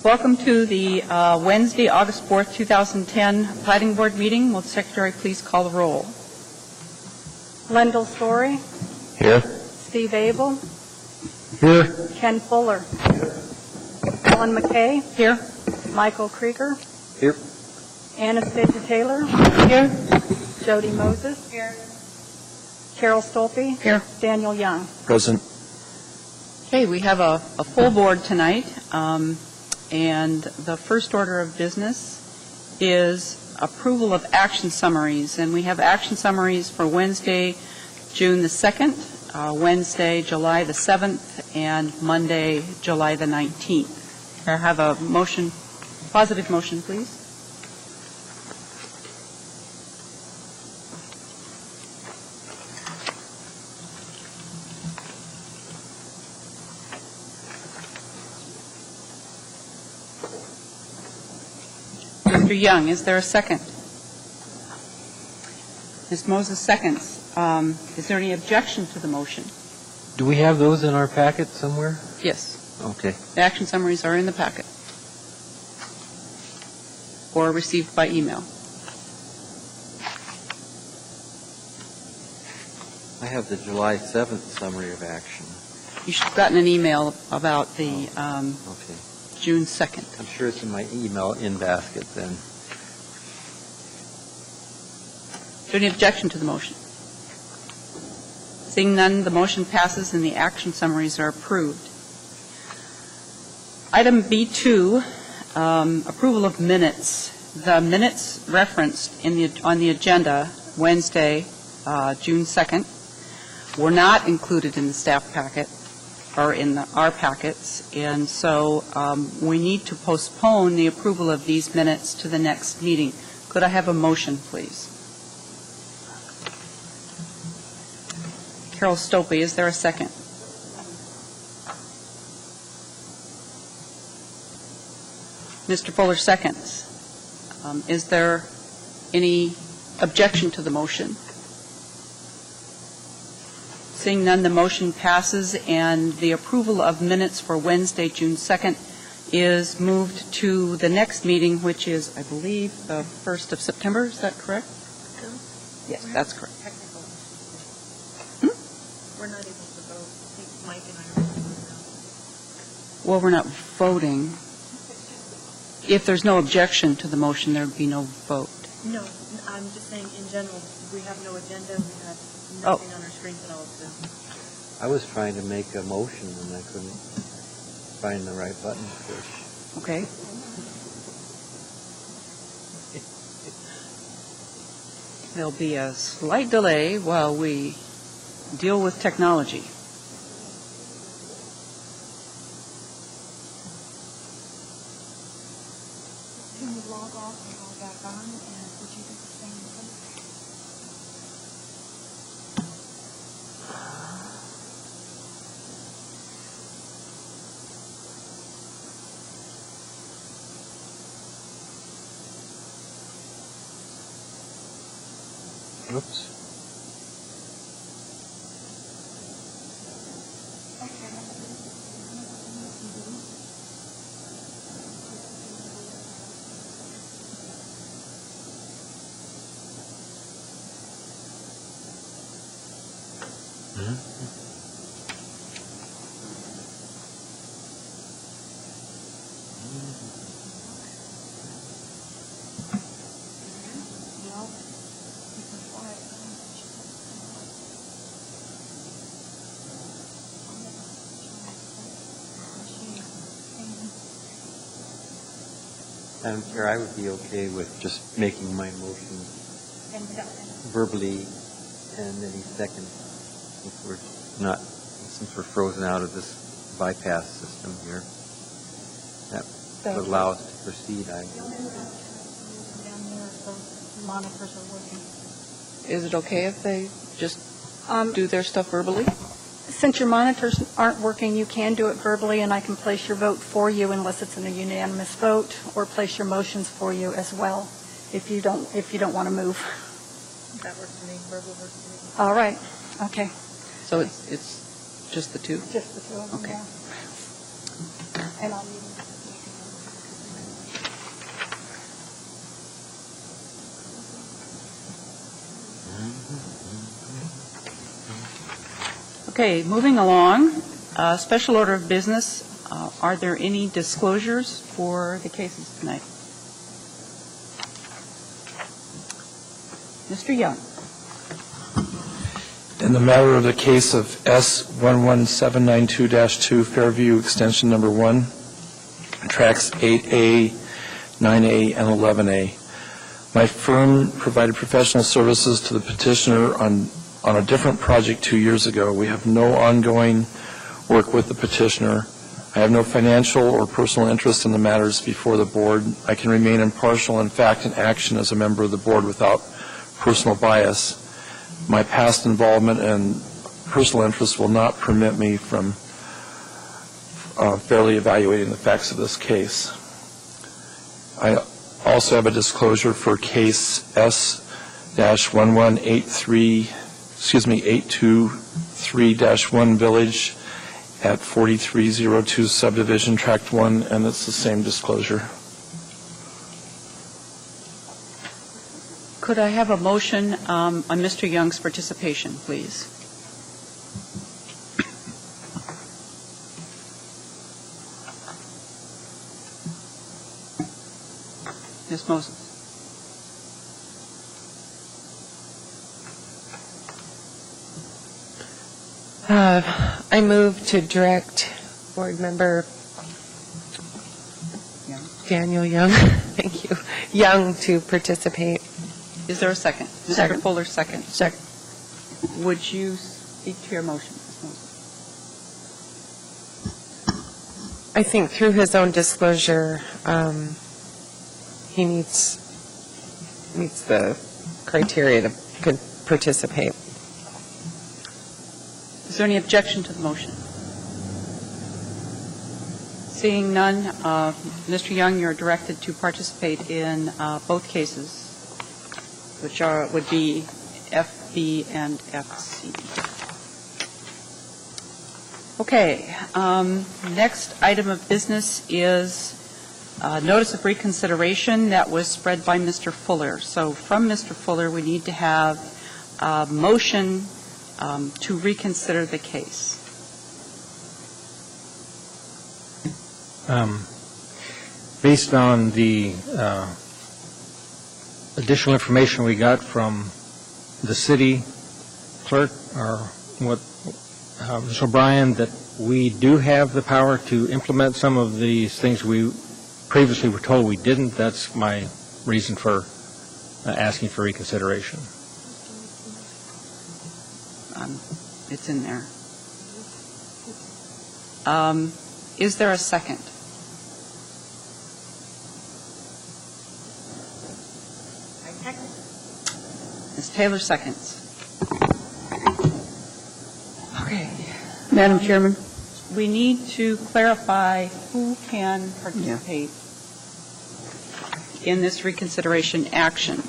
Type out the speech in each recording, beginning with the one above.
Welcome to the Wednesday, August 4th, 2010 Platting Board meeting. Will the Secretary please call the roll? Lendl Story. Here. Steve Abel. Here. Ken Fuller. Here. Ellen McKay. Here. Michael Krieger. Here. Anastasia Taylor. Here. Jody Moses. Here. Carol Stolpe. Here. Daniel Young. Present. Okay, we have a full board tonight, and the first order of business is approval of action summaries, and we have action summaries for Wednesday, June the 2nd, Wednesday, July the 7th, and Monday, July the 19th. Can I have a motion, positive motion, please? Mr. Young, is there a second? Ms. Moses seconds. Is there any objection to the motion? Do we have those in our packet somewhere? Yes. Okay. The action summaries are in the packet or received by email. I have the July 7th summary of action. You should have gotten an email about the Okay. June 2nd. I'm sure it's in my email in basket then. Is there any objection to the motion? Seeing none, the motion passes and the action summaries are approved. Item B2, approval of minutes. The minutes referenced on the agenda Wednesday, June 2nd, were not included in the staff packet or in our packets, and so we need to postpone the approval of these minutes to the next meeting. Could I have a motion, please? Carol Stolpe, is there a second? Mr. Fuller seconds. Is there any objection to the motion? Seeing none, the motion passes, and the approval of minutes for Wednesday, June 2nd, is moved to the next meeting, which is, I believe, the 1st of September. Is that correct? Yes, that's correct. We're not able to vote. I think Mike and I are Well, we're not voting. If there's no objection to the motion, there would be no vote. No, I'm just saying in general, we have no agenda, we have nothing on our screens at all. So. I was trying to make a motion and I couldn't find the right button to push. Okay. There'll be a slight delay while we deal with technology. Can you log off and log back on, and would you do the same thing? Oops. Madam Chair, I would be okay with just making my motion verbally and any second, since we're frozen out of this bypass system here. That would allow us to proceed. Down there, the monitors are working. Is it okay if they just do their stuff verbally? Since your monitors aren't working, you can do it verbally, and I can place your vote for you unless it's in a unanimous vote, or place your motions for you as well if you don't want to move. That works for me. Verbal works for me. All right. Okay. So it's just the two? Just the two of them. Okay. Yeah. And I'll need Okay, moving along, special order of business. Are there any disclosures for the cases tonight? Mr. Young. In the matter of the case of S11792-2, Fairview Extension Number 1, Tracks 8A, 9A, and 11A, my firm provided professional services to the petitioner on a different project 2 years ago. We have no ongoing work with the petitioner. I have no financial or personal interest in the matters before the board. I can remain impartial in fact and action as a member of the board without personal bias. My past involvement and personal interest will not permit me from fairly evaluating the facts of this case. I also have a disclosure for case S-823-1 Village at 4302 Subdivision, Tract 1, and it's the same disclosure. Could I have a motion on Mr. Young's participation, please? Ms. Moses. I move to direct Board Member Daniel Young, thank you, Young to participate. Is there a second? Second. Mr. Fuller, second. Second. Would you speak to your motion, Ms. Moses? I think through his own disclosure, he meets the criteria to participate. Is there any objection to the motion? Seeing none, Mr. Young, you're directed to participate in both cases, which would be F, B, and FC. Okay. Next item of business is notice of reconsideration that was spread by Mr. Fuller. So from Mr. Fuller, we need to have a motion to reconsider the case. Based on the additional information we got from the city clerk, or what Ms. O'Brien, that we do have the power to implement some of these things we previously were told we didn't. That's my reason for asking for reconsideration. It's in there. Is there a second? Ms. Taylor seconds. Okay. Madam Chairman? We need to clarify who can participate in this reconsideration action.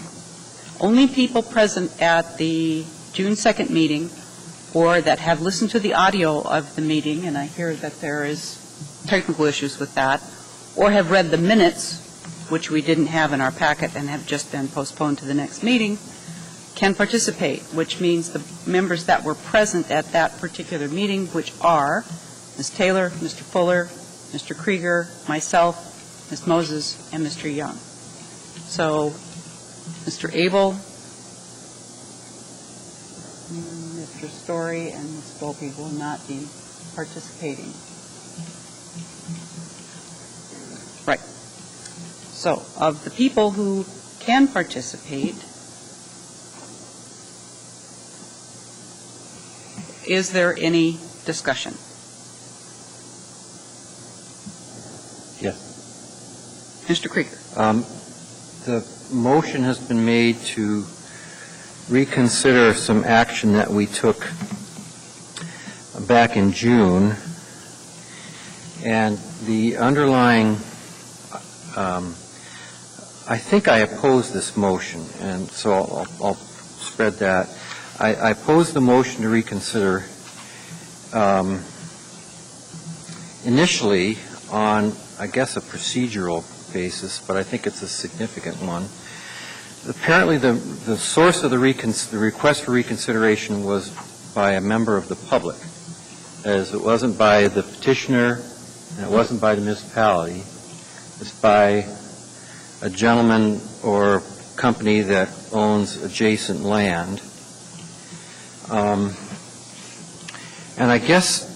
Only people present at the June 2nd meeting or that have listened to the audio of the meeting, and I hear that there is technical issues with that, or have read the minutes, which we didn't have in our packet and have just been postponed to the next meeting, can participate, which means the members that were present at that particular meeting, which are Ms. Taylor, Mr. Fuller, Mr. Krieger, myself, Ms. Moses, and Mr. Young. So, Mr. Abel, Mr. Story, and Ms. Volpe will not be participating. Right. So, of the people who can participate, is there any discussion? Yes. Mr. Krieger. The motion has been made to reconsider some action that we took back in June, and the underlying, I think I oppose this motion, and so I'll spread that. I oppose the motion to reconsider initially on, I guess, a procedural basis, but I think it's a significant one. Apparently, the source of the request for reconsideration was by a member of the public. as it wasn't by the petitioner and it wasn't by the municipality. It's by a gentleman or company that owns adjacent land. And I guess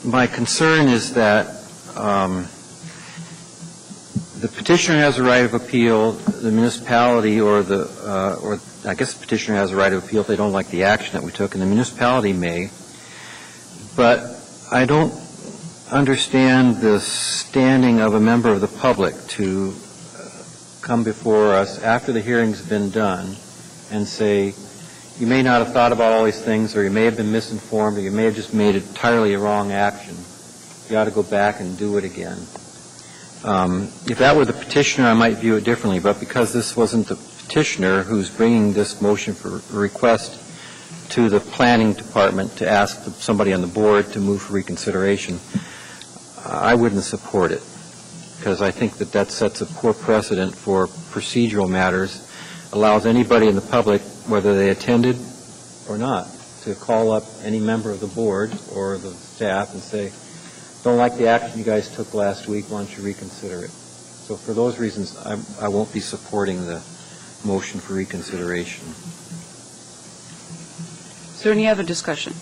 my concern is that the petitioner has a right of appeal, the municipality or I guess the petitioner has a right of appeal if they don't like the action that we took, and the municipality may. But I don't understand the standing of a member of the public to come before us after the hearing's been done and say, you may not have thought about all these things, or you may have been misinformed, or you may have just made entirely a wrong action. You ought to go back and do it again. If that were the petitioner, I might view it differently, but because this wasn't the petitioner who's bringing this motion for request to the planning department to ask somebody on the board to move for reconsideration, I wouldn't support it, because I think that sets a poor precedent for procedural matters, allows anybody in the public, whether they attended or not, to call up any member of the board or the staff and say, don't like the action you guys took last week, why don't you reconsider it? So for those reasons, I won't be supporting the motion for reconsideration. Is there any other discussion?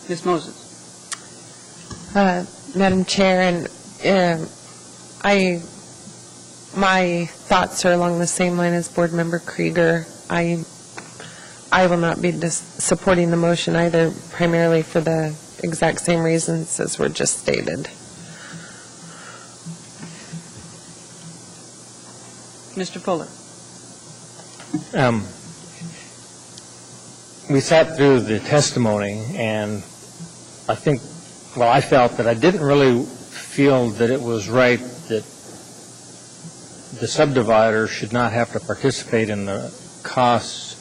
Ms. Moses. Madam Chair, and my thoughts are along the same line as Board Member Krieger. I will not be supporting the motion either, primarily for the exact same reasons as were just stated. Mr. Fuller. We sat through the testimony, and I felt that I didn't really feel that it was right that the subdivider should not have to participate in the costs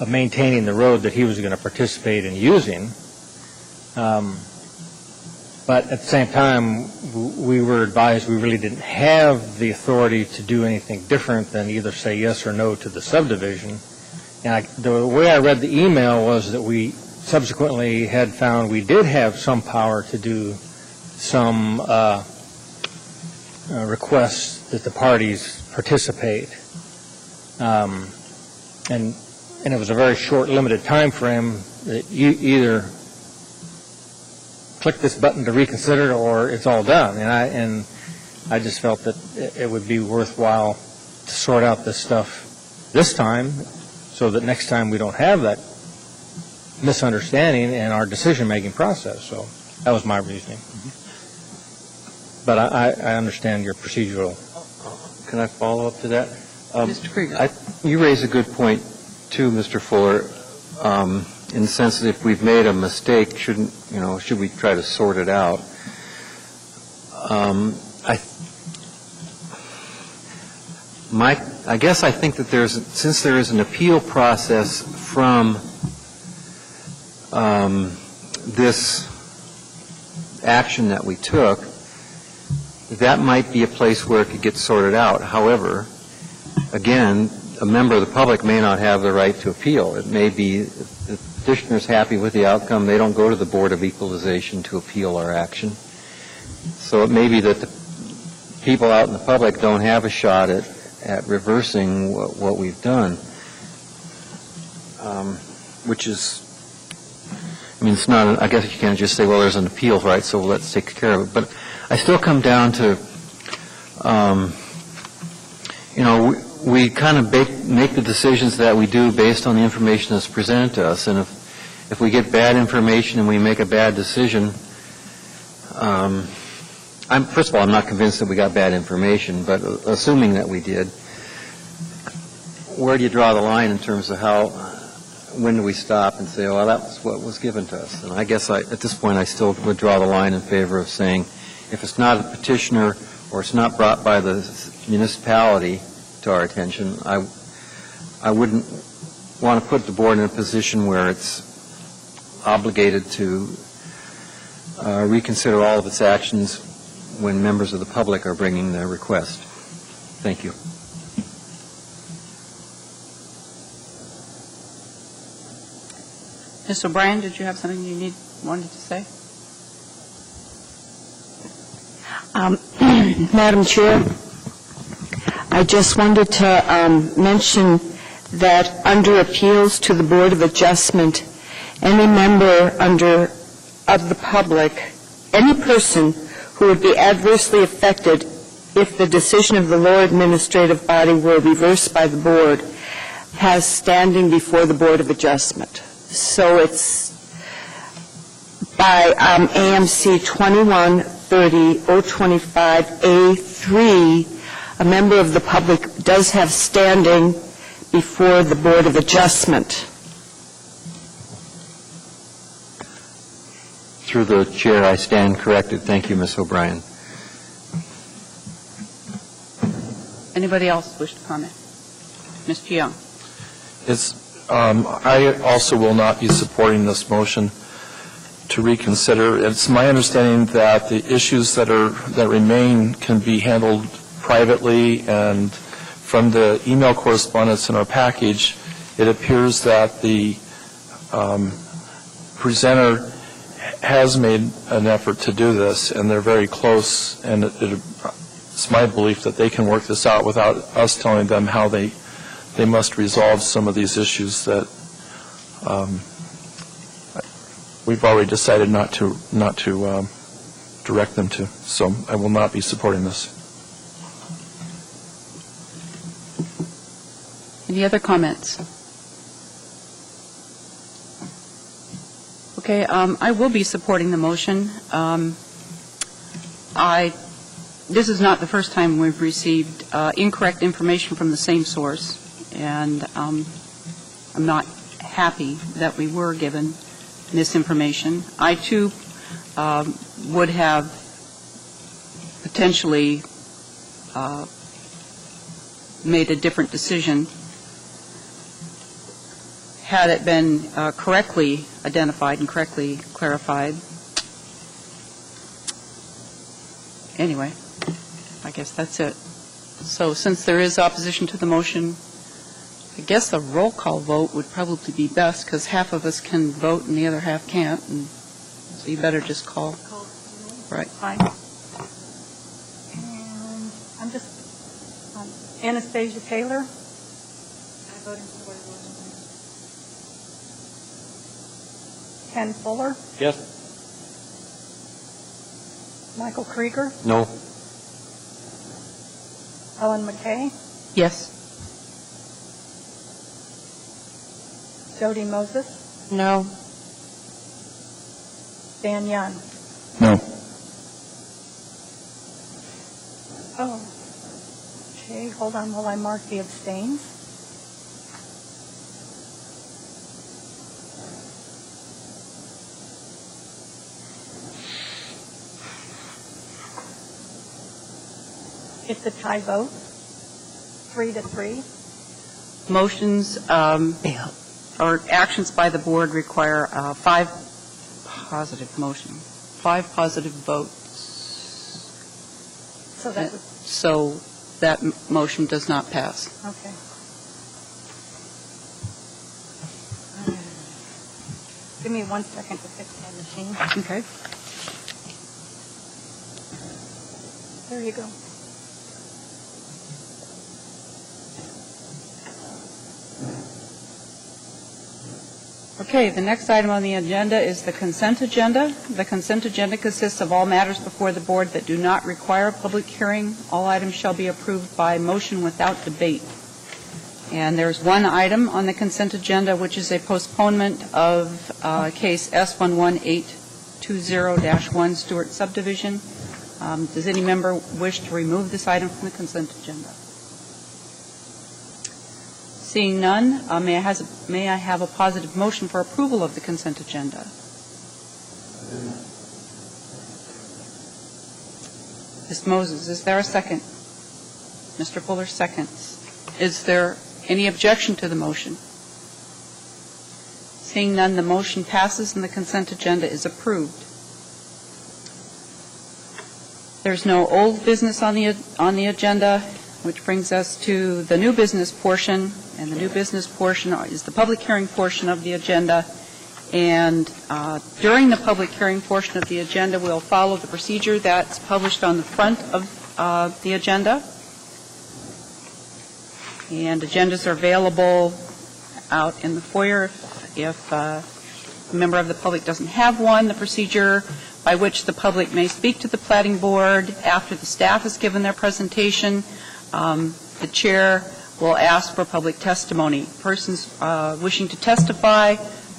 of maintaining the road that he was going to participate in using. But at the same time, we were advised we really didn't have the authority to do anything different than either say yes or no to the subdivision. And the way I read the email was that we subsequently had found we did have some power to do some requests that the parties participate. And it was a very short, limited time frame that you either click this button to reconsider or it's all done. And I just felt that it would be worthwhile to sort out this stuff this time so that next time we don't have that misunderstanding in our decision-making process. So that was my reasoning. But I understand your procedural. Can I follow up to that? Mr. Krieger. You raise a good point, too, Mr. Fuller, in the sense that if we've made a mistake, should we try to sort it out? I guess I think that since there is an appeal process from this action that we took, that might be a place where it could get sorted out. However, again, a member of the public may not have the right to appeal. It may be the petitioner's happy with the outcome. They don't go to the Board of Equalization to appeal our action. So it may be that the people out in the public don't have a shot at reversing what we've done, which is, it's not, I guess you can't just say, well, there's an appeal, right, so let's take care of it. But I still come down to, we kind of make the decisions that we do based on the information that's presented to us. And if we get bad information and we make a bad decision, first of all, I'm not convinced that we got bad information, but assuming that we did, where do you draw the line in terms of when do we stop and say, well, that's what was given to us? And I guess at this point I still would draw the line in favor of saying, if it's not a petitioner or it's not brought by the municipality to our attention, I wouldn't want to put the board in a position where it's obligated to reconsider all of its actions when members of the public are bringing their request. Thank you. Ms. O'Brien, did you have something you wanted to say? Madam Chair, I just wanted to mention that under appeals to the Board of Adjustment, any member of the public, any person who would be adversely affected if the decision of the lower administrative body were reversed by the board, has standing before the Board of Adjustment. So it's by AMC 2130-025A3, a member of the public does have standing before the Board of Adjustment. Through the chair, I stand corrected. Thank you, Ms. O'Brien. Anybody else wish to comment? Mr. Young? I also will not be supporting this motion to reconsider. It's my understanding that the issues that remain can be handled privately, and from the email correspondence in our package, it appears that the presenter has made an effort to do this, and they're very close, and it's my belief that they can work this out without us telling them how they must resolve some of these issues that we've already decided not to direct them to. So I will not be supporting this. Any other comments? Okay, I will be supporting the motion. This is not the first time we've received incorrect information from the same source, and I'm not happy that we were given misinformation. I, too, would have potentially made a different decision had it been correctly identified and correctly clarified. Anyway, I guess that's it. So since there is opposition to the motion, I guess a roll call vote would probably be best, because half of us can vote and the other half can't, and so you better just call. Right. Fine. And I'm just, Anastasia Taylor. I voted for the motion. Ken Fuller. Yes. Michael Krieger. No. Ellen McKay. Yes. Jody Moses. No. Dan Young. No. Oh. Okay, hold on while I mark the abstains. It's a tie vote, 3-3. Motions or actions by the board require 5 positive votes. So that was, So that motion does not pass. okay. Give me 1 second to fix my machine. Okay. There you go. Okay, the next item on the agenda is the consent agenda. The consent agenda consists of all matters before the board that do not require a public hearing. All items shall be approved by motion without debate. And there's one item on the consent agenda, which is a postponement of case S11820-1 Stewart subdivision. Does any member wish to remove this item from the consent agenda? Seeing none, may I have a positive motion for approval of the consent agenda? Ms. Moses, is there a second? Mr. Fuller seconds. Is there any objection to the motion? Seeing none, the motion passes and the consent agenda is approved. There's no old business on the agenda, which brings us to the new business portion, and the new business portion is the public hearing portion of the agenda, And during the public hearing portion of the agenda, we'll follow the procedure that's published on the front of the agenda. And agendas are available out in the foyer if a member of the public doesn't have one. The procedure by which the public may speak to the Platting Board after the staff has given their presentation. The chair will ask for public testimony. Persons wishing to testify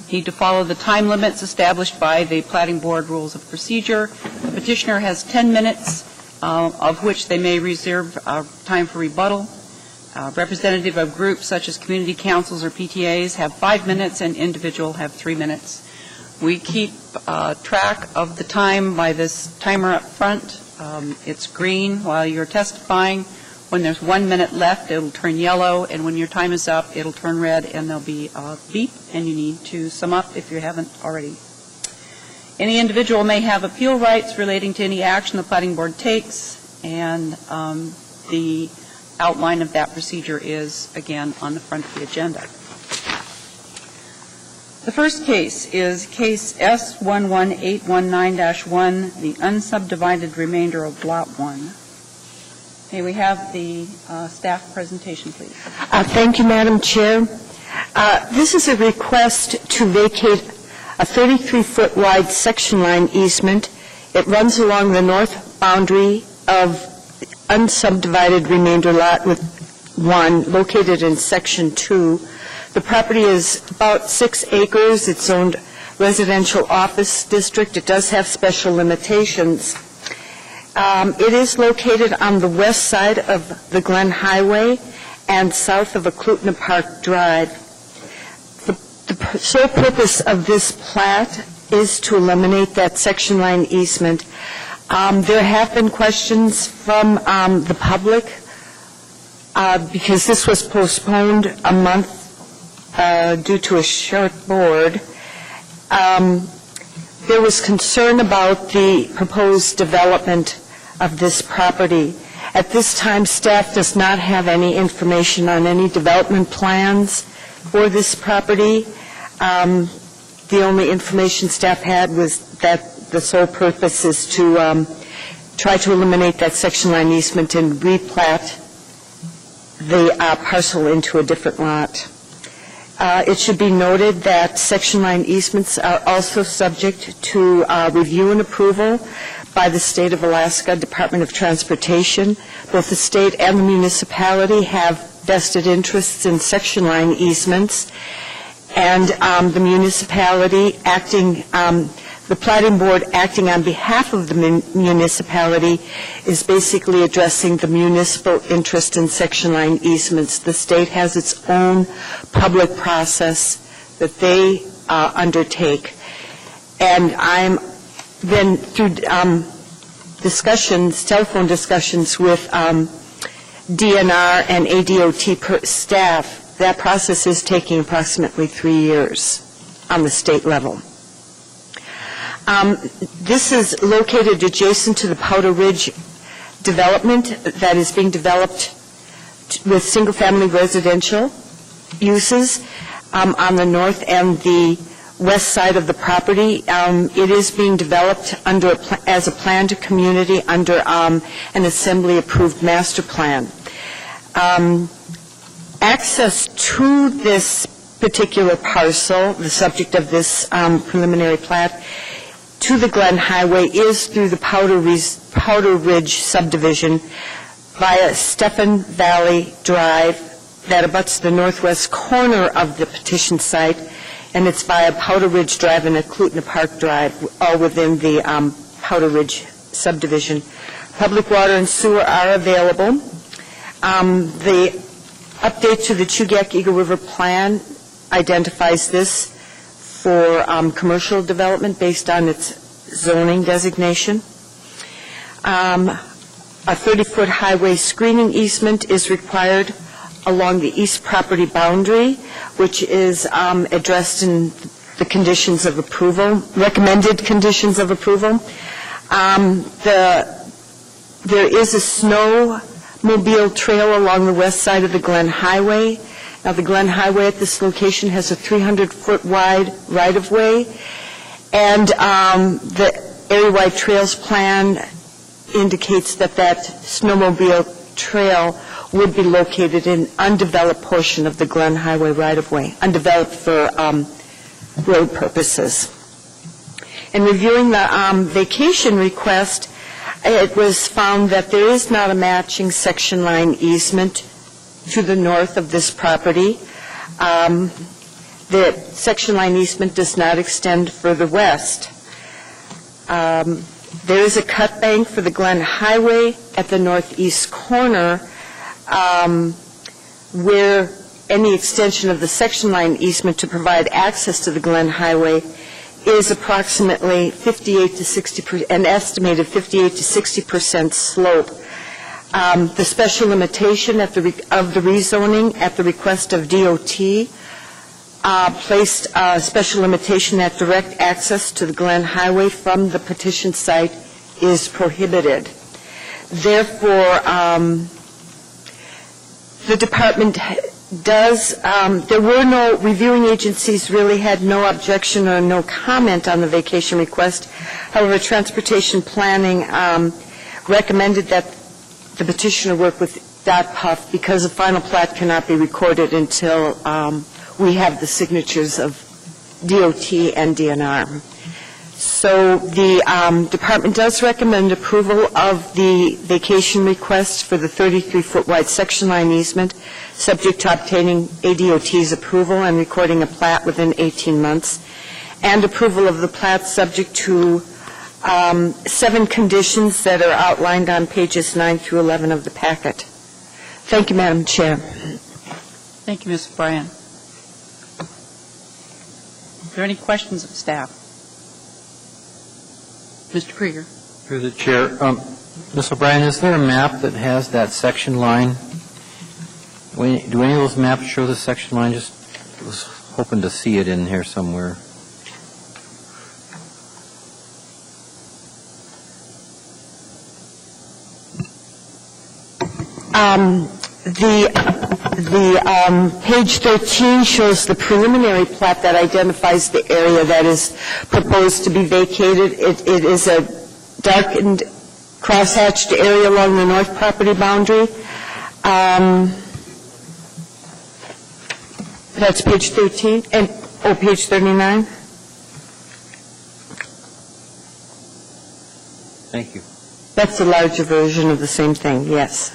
need to follow the time limits established by the Platting Board Rules of Procedure. The petitioner has 10 minutes, of which they may reserve time for rebuttal. Representative of groups such as community councils or PTAs have 5 minutes, and individual have 3 minutes. We keep track of the time by this timer up front. It's green while you're testifying. When there's 1 minute left, it'll turn yellow, and when your time is up, it'll turn red, and there'll be a beep, and you need to sum up if you haven't already. Any individual may have appeal rights relating to any action the Platting Board takes, and the outline of that procedure is, again, on the front of the agenda. The first case is case S11819-1, the unsubdivided remainder of Lot 1. May we have the staff presentation, please? Thank you, Madam Chair. This is a request to vacate a 33-foot wide section line easement. It runs along the north boundary of unsubdivided remainder Lot 1, located in Section 2. The property is about 6 acres. It's zoned residential office district. It does have special limitations. It is located on the west side of the Glen Highway and south of Aklutna Park Drive. The sole purpose of this plat is to eliminate that section line easement. There have been questions from the public because this was postponed a month due to a short board. There was concern about the proposed development of this property. At this time, staff does not have any information on any development plans for this property. The only information staff had was that the sole purpose is to try to eliminate that section line easement and replat the parcel into a different lot. It should be noted that section line easements are also subject to review and approval by the State of Alaska Department of Transportation. Both the state and the municipality have vested interests in section line easements, and the municipality acting, the Platting Board acting on behalf of the municipality is basically addressing the municipal interest in section line easements. The state has its own public process that they undertake. And I'm then through discussions, telephone discussions with DNR and ADOT staff, that process is taking approximately 3 years on the state level. This is located adjacent to the Powder Ridge development that is being developed with single-family residential uses on the north and the west side of the property. It is being developed under as a planned community under an assembly-approved master plan. Access to this particular parcel, the subject of this preliminary plat, to the Glen Highway is through the Powder Ridge subdivision via Stephen Valley Drive that abuts the northwest corner of the petition site, and it's via Powder Ridge Drive and Aklutna Park Drive, all within the Powder Ridge subdivision. Public water and sewer are available. The update to the Chugach-Eagle River Plan identifies this for commercial development based on its zoning designation. A 30-foot highway screening easement is required along the east property boundary, which is addressed in the conditions of approval, recommended conditions of approval. There is a snowmobile trail along the west side of the Glen Highway, Now, the Glen Highway at this location has a 300-foot wide right-of-way, and the area-wide trails plan indicates that that snowmobile trail would be located in undeveloped portion of the Glen Highway right-of-way, undeveloped for road purposes. In reviewing the vacation request, it was found that there is not a matching section line easement to the north of this property. The section line easement does not extend further west. There is a cut bank for the Glen Highway at the northeast corner where any extension of the section line easement to provide access to the Glen Highway is approximately 58 to 60%, an estimated 58 to 60% slope. The special limitation of the rezoning at the request of DOT placed a special limitation that direct access to the Glen Highway from the petition site is prohibited. Therefore, the department there were no, reviewing agencies really had no objection or no comment on the vacation request. However, Transportation Planning recommended that the petitioner work with DOT-PUF because a final plat cannot be recorded until we have the signatures of DOT and DNR. So the department does recommend approval of the vacation request for the 33-foot wide section line easement, subject to obtaining ADOT's approval and recording a plat within 18 months, and approval of the plat subject to 7 conditions that are outlined on pages 9 through 11 of the packet. Thank you, Madam Chair. Thank you, Ms. O'Brien. Are there any questions of staff? Mr. Krieger. Through the chair, Ms. O'Brien, is there a map that has that section line? Do any of those maps show the section line? Just was hoping to see it in here somewhere. Page 13 shows the preliminary plat that identifies the area that is proposed to be vacated. It is a darkened, cross-hatched area along the north property boundary. That's page 13, and page 39. Thank you. That's a larger version of the same thing, yes.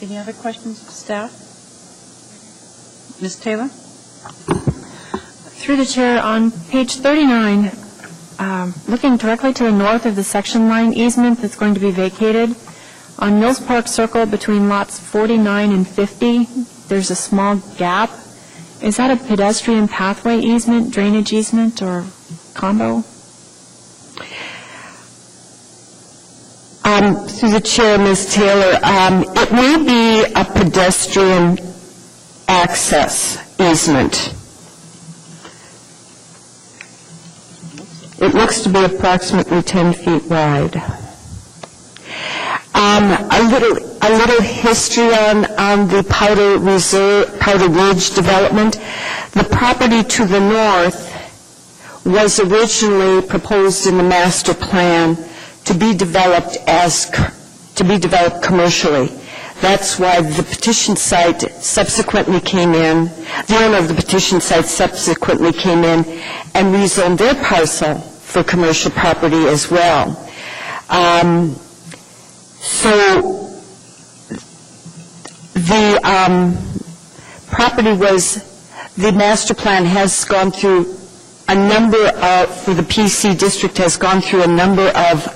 Any other questions of staff? Ms. Taylor? Through the chair, on page 39, looking directly to the north of the section line easement that's going to be vacated, on Mills Park Circle between lots 49 and 50, there's a small gap. Is that a pedestrian pathway easement, drainage easement, or combo? Through the chair, Ms. Taylor, it may be a pedestrian access easement. It looks to be approximately 10 feet wide. A little history on the Powder Ridge development. The property to the north was originally proposed in the master plan to be developed commercially. That's why the petition site subsequently came in, the owner of the petition site subsequently came in and rezoned their parcel for commercial property as well. So the property the master plan has gone through a number of, for the PC district, has gone through a number of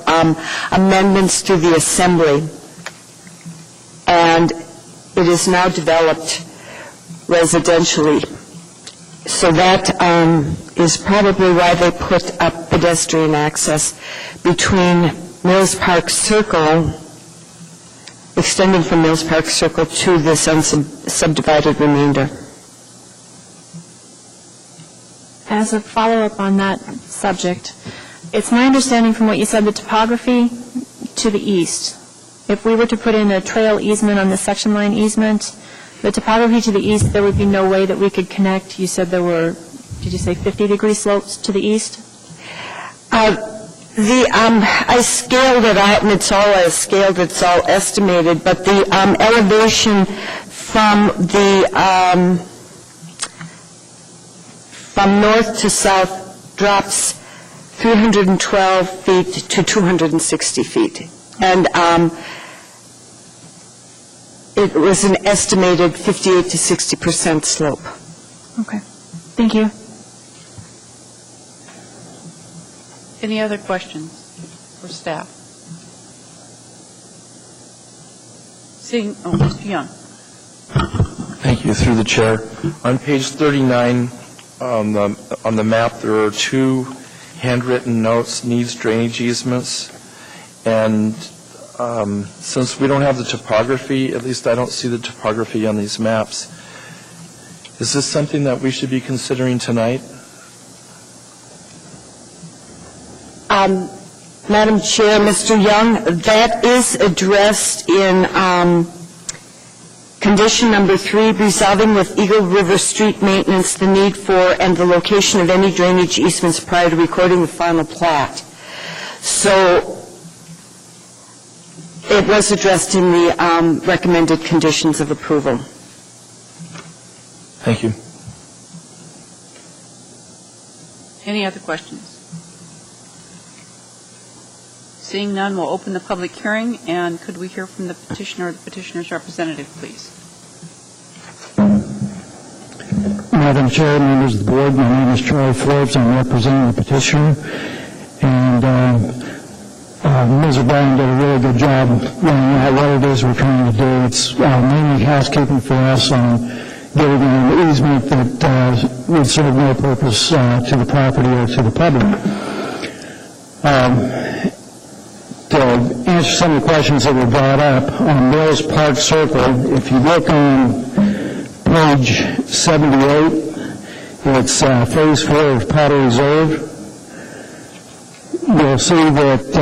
amendments to the assembly, and it is now developed residentially. So that is probably why they put up pedestrian access between Mills Park Circle, extending from Mills Park Circle to this unsubdivided remainder. As a follow-up on that subject, it's my understanding from what you said, the topography to the east If we were to put in a trail easement on the section line easement, the topography to the east, there would be no way that we could connect. You said there were, did you say 50-degree slopes to the east? I scaled it out, and it's all estimated, but the elevation from north to south drops 312 feet to 260 feet. And it was an estimated 58 to 60% slope. Okay. Thank you. Any other questions for staff? Seeing, Mr. Young. Thank you, through the chair. On page 39, on the map, there are 2 handwritten notes, needs drainage easements, and since we don't have the topography, at least I don't see the topography on these maps, is this something that we should be considering tonight? Madam Chair, Mr. Young, that is addressed in condition number 3, resolving with Eagle River Street Maintenance the need for and the location of any drainage easements prior to recording the final plat. So it was addressed in the recommended conditions of approval. Thank you. Any other questions? Seeing none, we'll open the public hearing, and could we hear from the petitioner or the petitioner's representative, please? Madam Chair, members of the board, my name is Charlie Forbes. I'm representing the petitioner, and Ms. O'Brien did a really good job laying out what it is we're trying to do. It's mainly housekeeping for us on giving an easement that would serve no purpose to the property or to the public. To answer some of the questions that were brought up, on Mills Park Circle, if you look on page 78, it's Phase 4 of Powder Reserve. You'll see that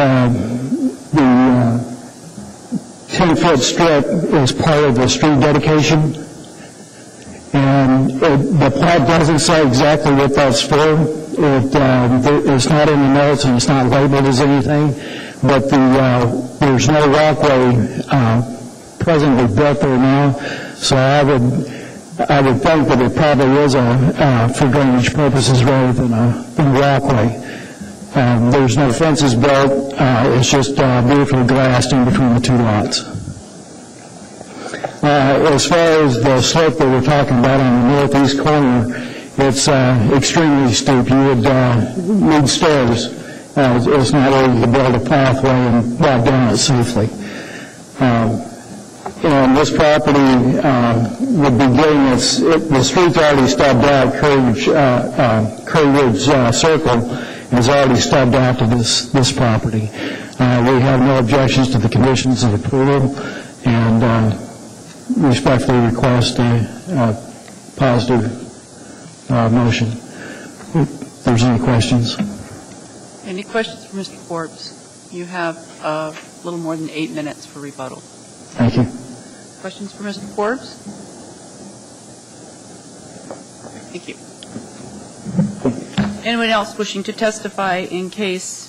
the 10-foot strip is part of the street dedication, and the plat doesn't say exactly what that's for. It's not in the notes, and it's not labeled as anything, but there's no walkway presently built there now, so I would think that it probably is for drainage purposes rather than a walkway. There's no fences built. It's just beautifully glassed in between the 2 lots. As far as the slope that we're talking about on the northeast corner, it's extremely steep. You would need stairs. It's not easy to build a pathway and walk down it safely. And this property would be getting the street's already stubbed out. Currywood's Circle is already stubbed out to this property. We have no objections to the conditions of approval, and respectfully request a positive motion. If there's any questions. Any questions for Mr. Forbes? You have a little more than 8 minutes for rebuttal. Thank you. Questions for Mr. Forbes? Thank you. Anyone else wishing to testify in case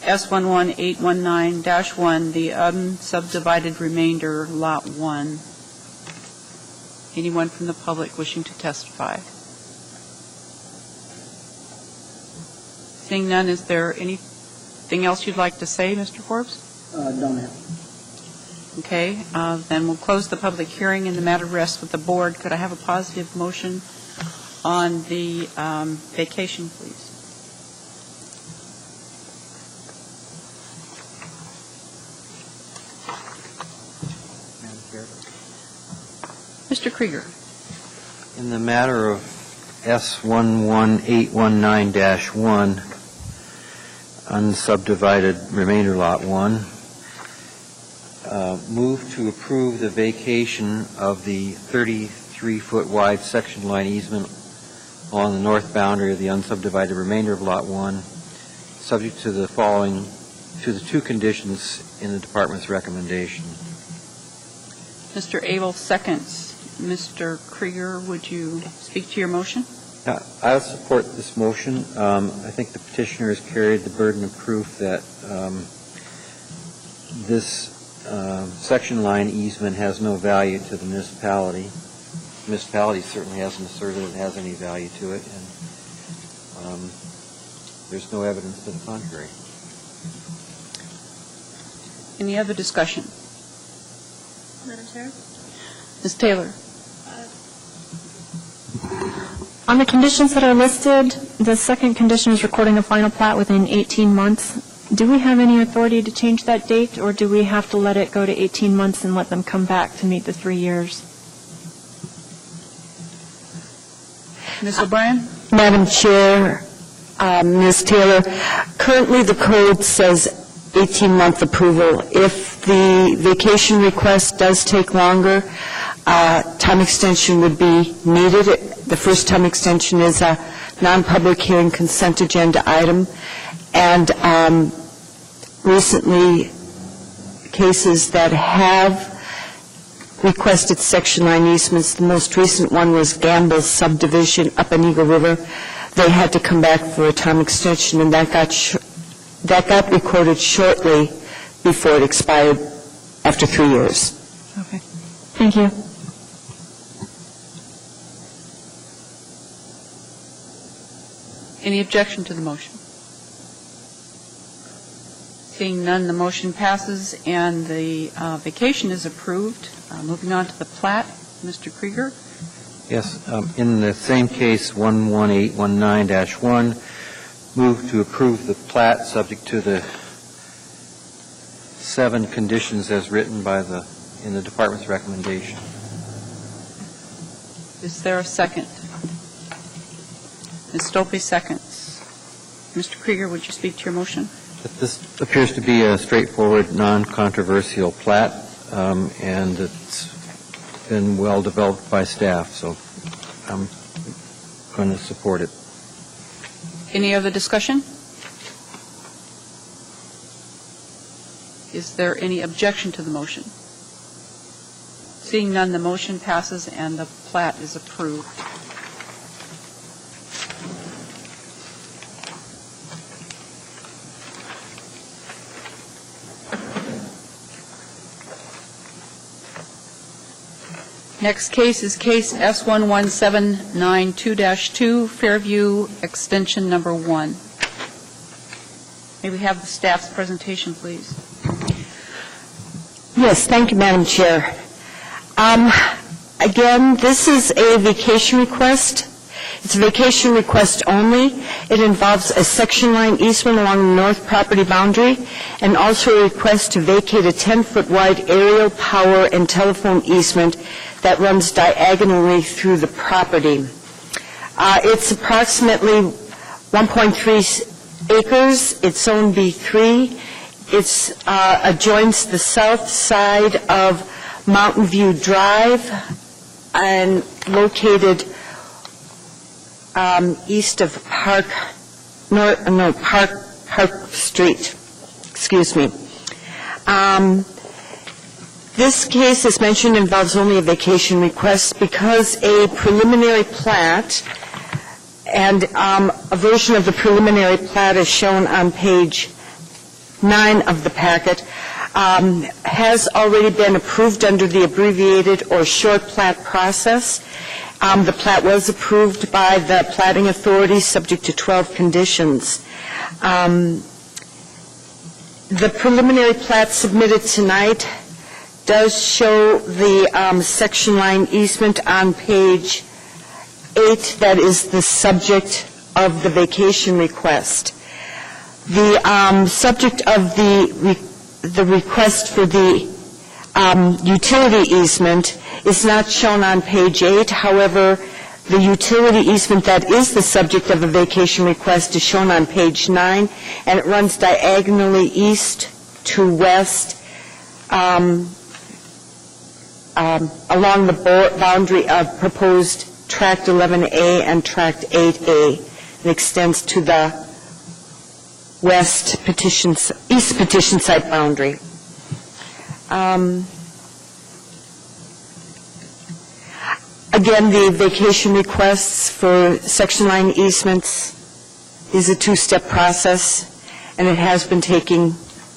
S11819-1, the unsubdivided remainder, Lot 1? Anyone from the public wishing to testify? Seeing none, is there anything else you'd like to say, Mr. Forbes? Don't have. Okay, then we'll close the public hearing and the matter rests with the board. Could I have a positive motion on the vacation, please? Mr. Krieger. In the matter of S11819-1, unsubdivided remainder Lot 1, move to approve the vacation of the 33-foot wide section line easement along the north boundary of the unsubdivided remainder of Lot 1, subject to the following to the two conditions in the department's recommendation. Mr. Abel seconds. Mr. Krieger, would you speak to your motion? I support this motion. I think the petitioner has carried the burden of proof that this section line easement has no value to the municipality. The municipality certainly hasn't asserted it has any value to it, and there's no evidence to the contrary. Any other discussion? Madam Chair? Ms. Taylor? On the conditions that are listed, the second condition is recording a final plat within 18 months. Do we have any authority to change that date, or do we have to let it go to 18 months and let them come back to meet the 3 years? Ms. O'Brien? Madam Chair, Ms. Taylor, currently the code says 18-month approval. If the vacation request does take longer, time extension would be needed. The first time extension is a non-public hearing consent agenda item, and recently cases that have requested section line easements, the most recent one was Gamble's subdivision up in Eagle River. They had to come back for a time extension, and that got recorded shortly before it expired after 3 years. Okay. Thank you. Any objection to the motion? Seeing none, the motion passes and the vacation is approved. Moving on to the plat, Mr. Krieger. Yes, in the same case, 11819-1, move to approve the plat subject to the 7 conditions as written in the department's recommendation. Is there a second? Ms. Stolpe seconds. Mr. Krieger, would you speak to your motion? This appears to be a straightforward, non-controversial plat, and it's been well developed by staff, so I'm going to support it. Any other discussion? Is there any objection to the motion? Seeing none, the motion passes and the plat is approved. Next case is case S11792-2, Fairview Extension Number 1. May we have the staff's presentation, please? Yes, thank you, Madam Chair. Again, this is a vacation request. It's a vacation request only. It involves a section line easement along the north property boundary and also a request to vacate a 10-foot wide aerial power and telephone easement that runs diagonally through the property. It's approximately 1.3 acres. It's Zone B3. It adjoins the south side of Mountain View Drive and located east of Park Street. Excuse me. This case, as mentioned, involves only a vacation request because a preliminary plat and a version of the preliminary plat is shown on page 9 of the packet, has already been approved under the abbreviated or short plat process. The plat was approved by the platting authority subject to 12 conditions. The preliminary plat submitted tonight does show the section line easement on page 8 that is the subject of the vacation request. The subject of the request for the utility easement is not shown on page 8. However, the utility easement that is the subject of a vacation request is shown on page 9, and it runs diagonally east to west along the boundary of proposed Tract 11A and Tract 8A. It extends to the east petition site boundary. Again, the vacation requests for section line easements is a two-step process, and it has been taking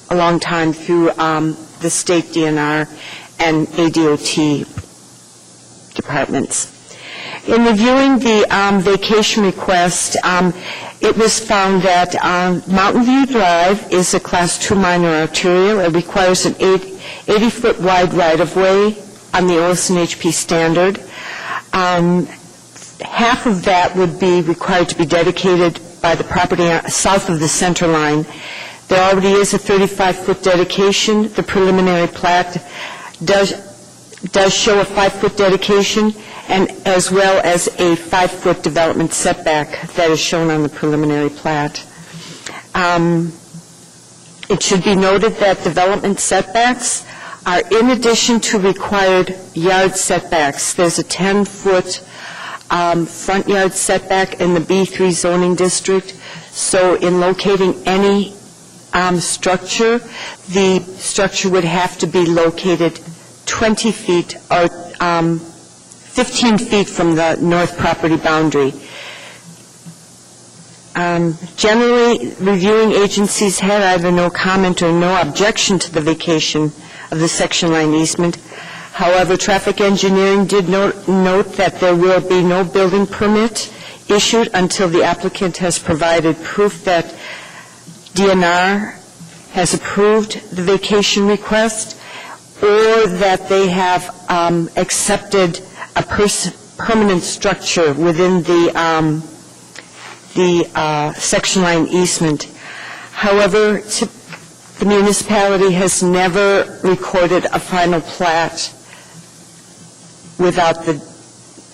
a long time through the state DNR and ADOT departments. In reviewing the vacation request, it was found that Mountain View Drive is a Class 2 minor arterial. It requires an 80-foot wide right-of-way on the Olson HP standard. Half of that would be required to be dedicated by the property south of the center line. There already is a 35-foot dedication. The preliminary plat does show a 5-foot dedication, and as well as a 5-foot development setback that is shown on the preliminary plat. It should be noted that development setbacks are in addition to required yard setbacks. There's a 10-foot front yard setback in the B3 zoning district. So in locating any structure, the structure would have to be located 20 feet or 15 feet from the north property boundary. Generally, reviewing agencies had either no comment or no objection to the vacation of the section line easement. However, traffic engineering did note that there will be no building permit issued until the applicant has provided proof that DNR has approved the vacation request, or that they have accepted a permanent structure within the section line easement. However, the municipality has never recorded a final plat without the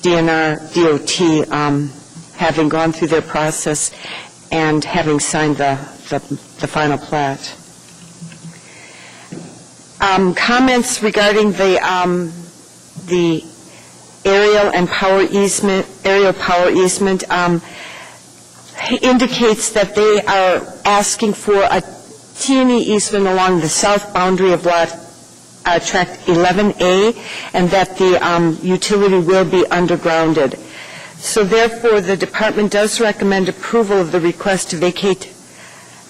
DNR DOT having gone through their process and having signed the final plat. Comments regarding the aerial power easement indicates that they are asking for a T&E easement along the south boundary of tract 11A, and that the utility will be undergrounded. So therefore, the department does recommend approval of the request to vacate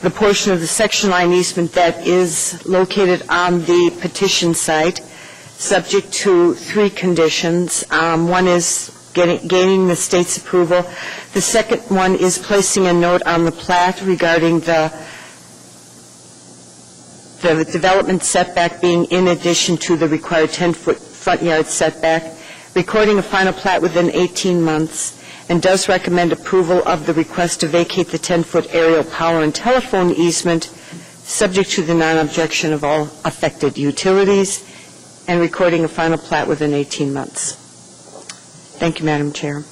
the portion of the section line easement that is located on the petition site, subject to 3 conditions. One is gaining the state's approval. The second one is placing a note on the plat regarding the development setback being in addition to the required 10-foot front yard setback, recording a final plat within 18 months, and does recommend approval of the request to vacate the 10-foot aerial power and telephone easement, subject to the non-objection of all affected utilities, and recording a final plat within 18 months. Thank you, Madam Chair.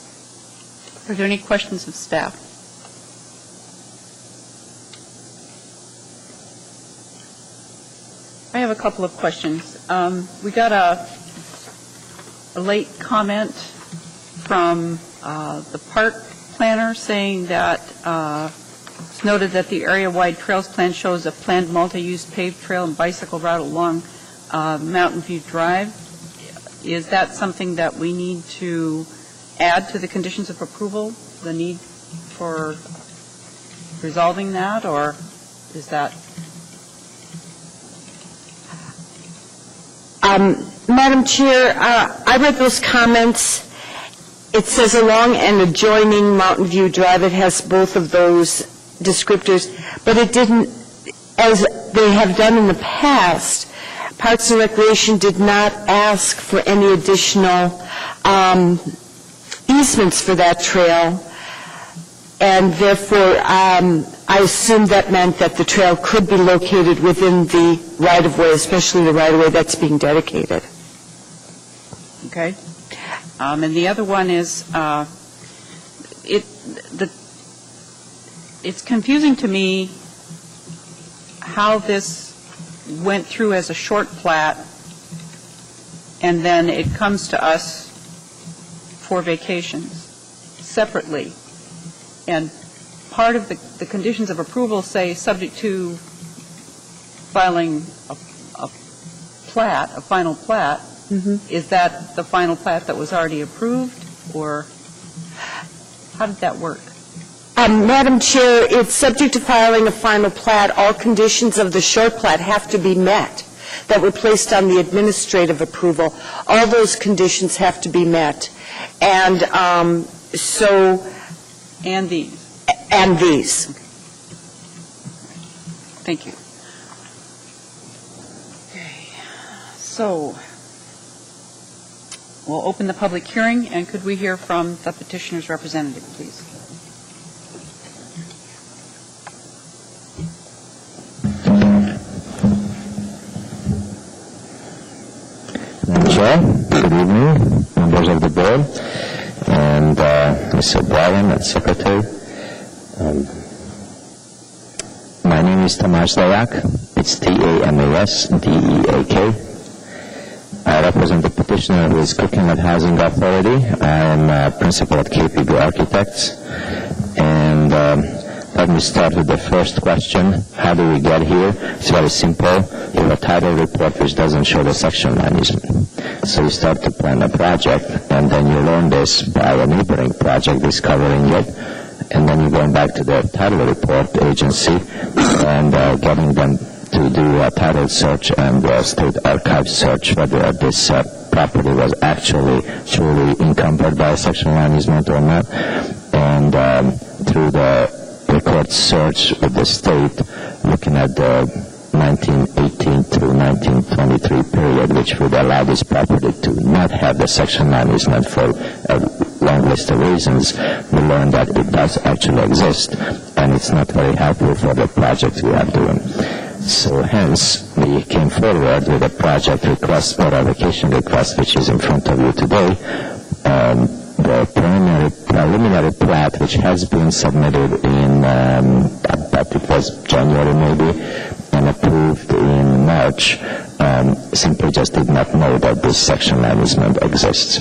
Are there any questions of staff? I have a couple of questions. We got a late comment from the park planner saying that it's noted that the area-wide trails plan shows a planned multi-use paved trail and bicycle route along Mountain View Drive. Is that something that we need to add to the conditions of approval, the need for resolving that, or is that? Madam Chair, I read those comments. It says along and adjoining Mountain View Drive. It has both of those descriptors, but it didn't, as they have done in the past, Parks and Recreation did not ask for any additional easements for that trail, and therefore I assumed that meant that the trail could be located within the right-of-way, especially the right-of-way that's being dedicated. Okay. And the other one is, it's confusing to me how this went through as a short plat, and then it comes to us for vacations separately. And part of the conditions of approval say, subject to filing a plat, a final plat. Is that the final plat that was already approved, or how did that work? Madam Chair, it's subject to filing a final plat. All conditions of the short plat have to be met that were placed on the administrative approval. All those conditions have to be met. And so... And these? And these. Okay. Thank you. Okay. So, we'll open the public hearing, and could we hear from the petitioner's representative, please? Madam Chair, good evening, members of the board, and Mr. O'Brien and Secretary. My name is Tamas Dayak. It's Tamasdeak. I represent the petitioner who is Coconut Housing Authority. I am principal at KPB Architects. And let me start with the first question. How do we get here? It's very simple. You have a title report which doesn't show the section line easement. So you start to plan a project, and then you learn this by a neighboring project discovering it, and then you're going back to the title report agency and getting them to do a title search and a state archive search whether this property was actually truly encumbered by a section line easement or not. And through the record search with the state, looking at the 1918 through 1923 period, which would allow this property to not have the section line easement for a long list of reasons, we learned that it does actually exist, and it's not very helpful for the project we are doing. So hence, we came forward with a project request or a vacation request, which is in front of you today. The preliminary plat, which has been submitted in, I bet it was January maybe, and approved in March, simply just did not know that this section line easement exists.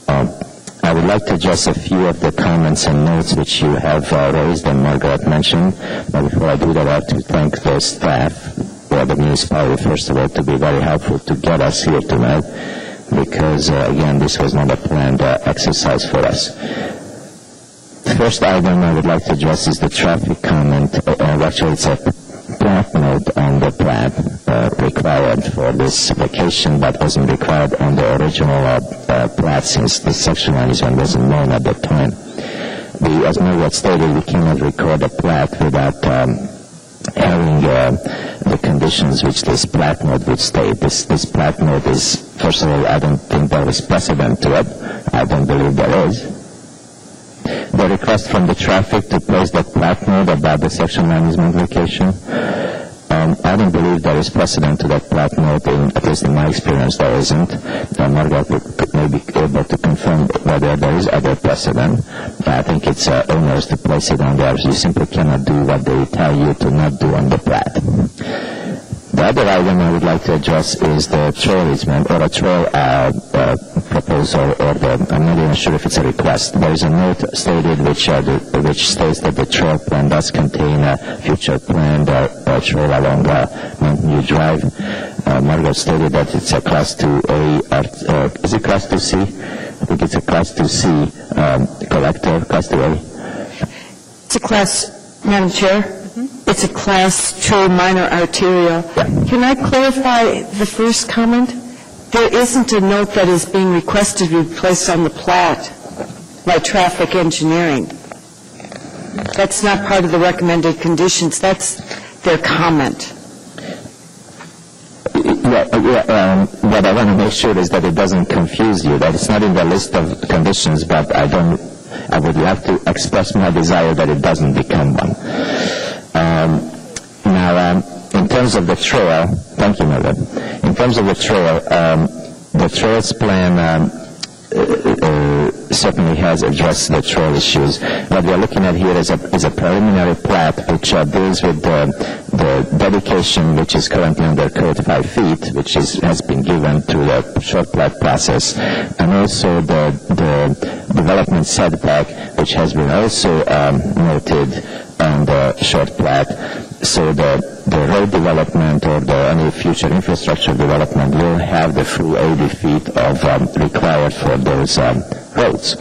I would like to address a few of the comments and notes which you have raised and Margaret mentioned. But before I do that, I have to thank the staff or the municipality, first of all, to be very helpful to get us here tonight, because, again, this was not a planned exercise for us. The first item I would like to address is the traffic comment. Actually, it's a plat note on the plat required for this vacation, but wasn't required on the original plat since the section line easement wasn't known at that time. As Margaret stated, we cannot record a plat without having the conditions which this plat note would state. This plat note is, first of all, I don't think there is precedent to it. I don't believe there is. The request from the traffic to place that plat note about the section line easement location, I don't believe there is precedent to that plat note, at least in my experience there isn't. Margaret may be able to confirm whether there is other precedent. I think it's onerous to place it on there. You simply cannot do what they tell you to not do on the plat. The other item I would like to address is the trail easement, or a trail proposal, or I'm not even sure if it's a request. There is a note stated which states that the trail plan does contain a future planned trail along Mountain View Drive. Margaret stated that it's a Class 2A, is it Class 2C? I think it's a Class 2C collector, Class 2A. It's a class, Madam Chair? It's a Class 2 minor arterial. Can I clarify the first comment? There isn't a note that is being requested to be placed on the plat by traffic engineering. That's not part of the recommended conditions. That's their comment. What I want to make sure is that it doesn't confuse you, that it's not in the list of conditions, but I would like to express my desire that it doesn't become one. Now, in terms of the trail, thank you, Mother. In terms of the trails plan certainly has addressed the trail issues. What we are looking at here is a preliminary plat which deals with the dedication which is currently under code 5 feet, which has been given through the short plat process, and also the development setback, which has been also noted on the short plat, so the road development or any future infrastructure development will have the full 80 feet of required for those roads.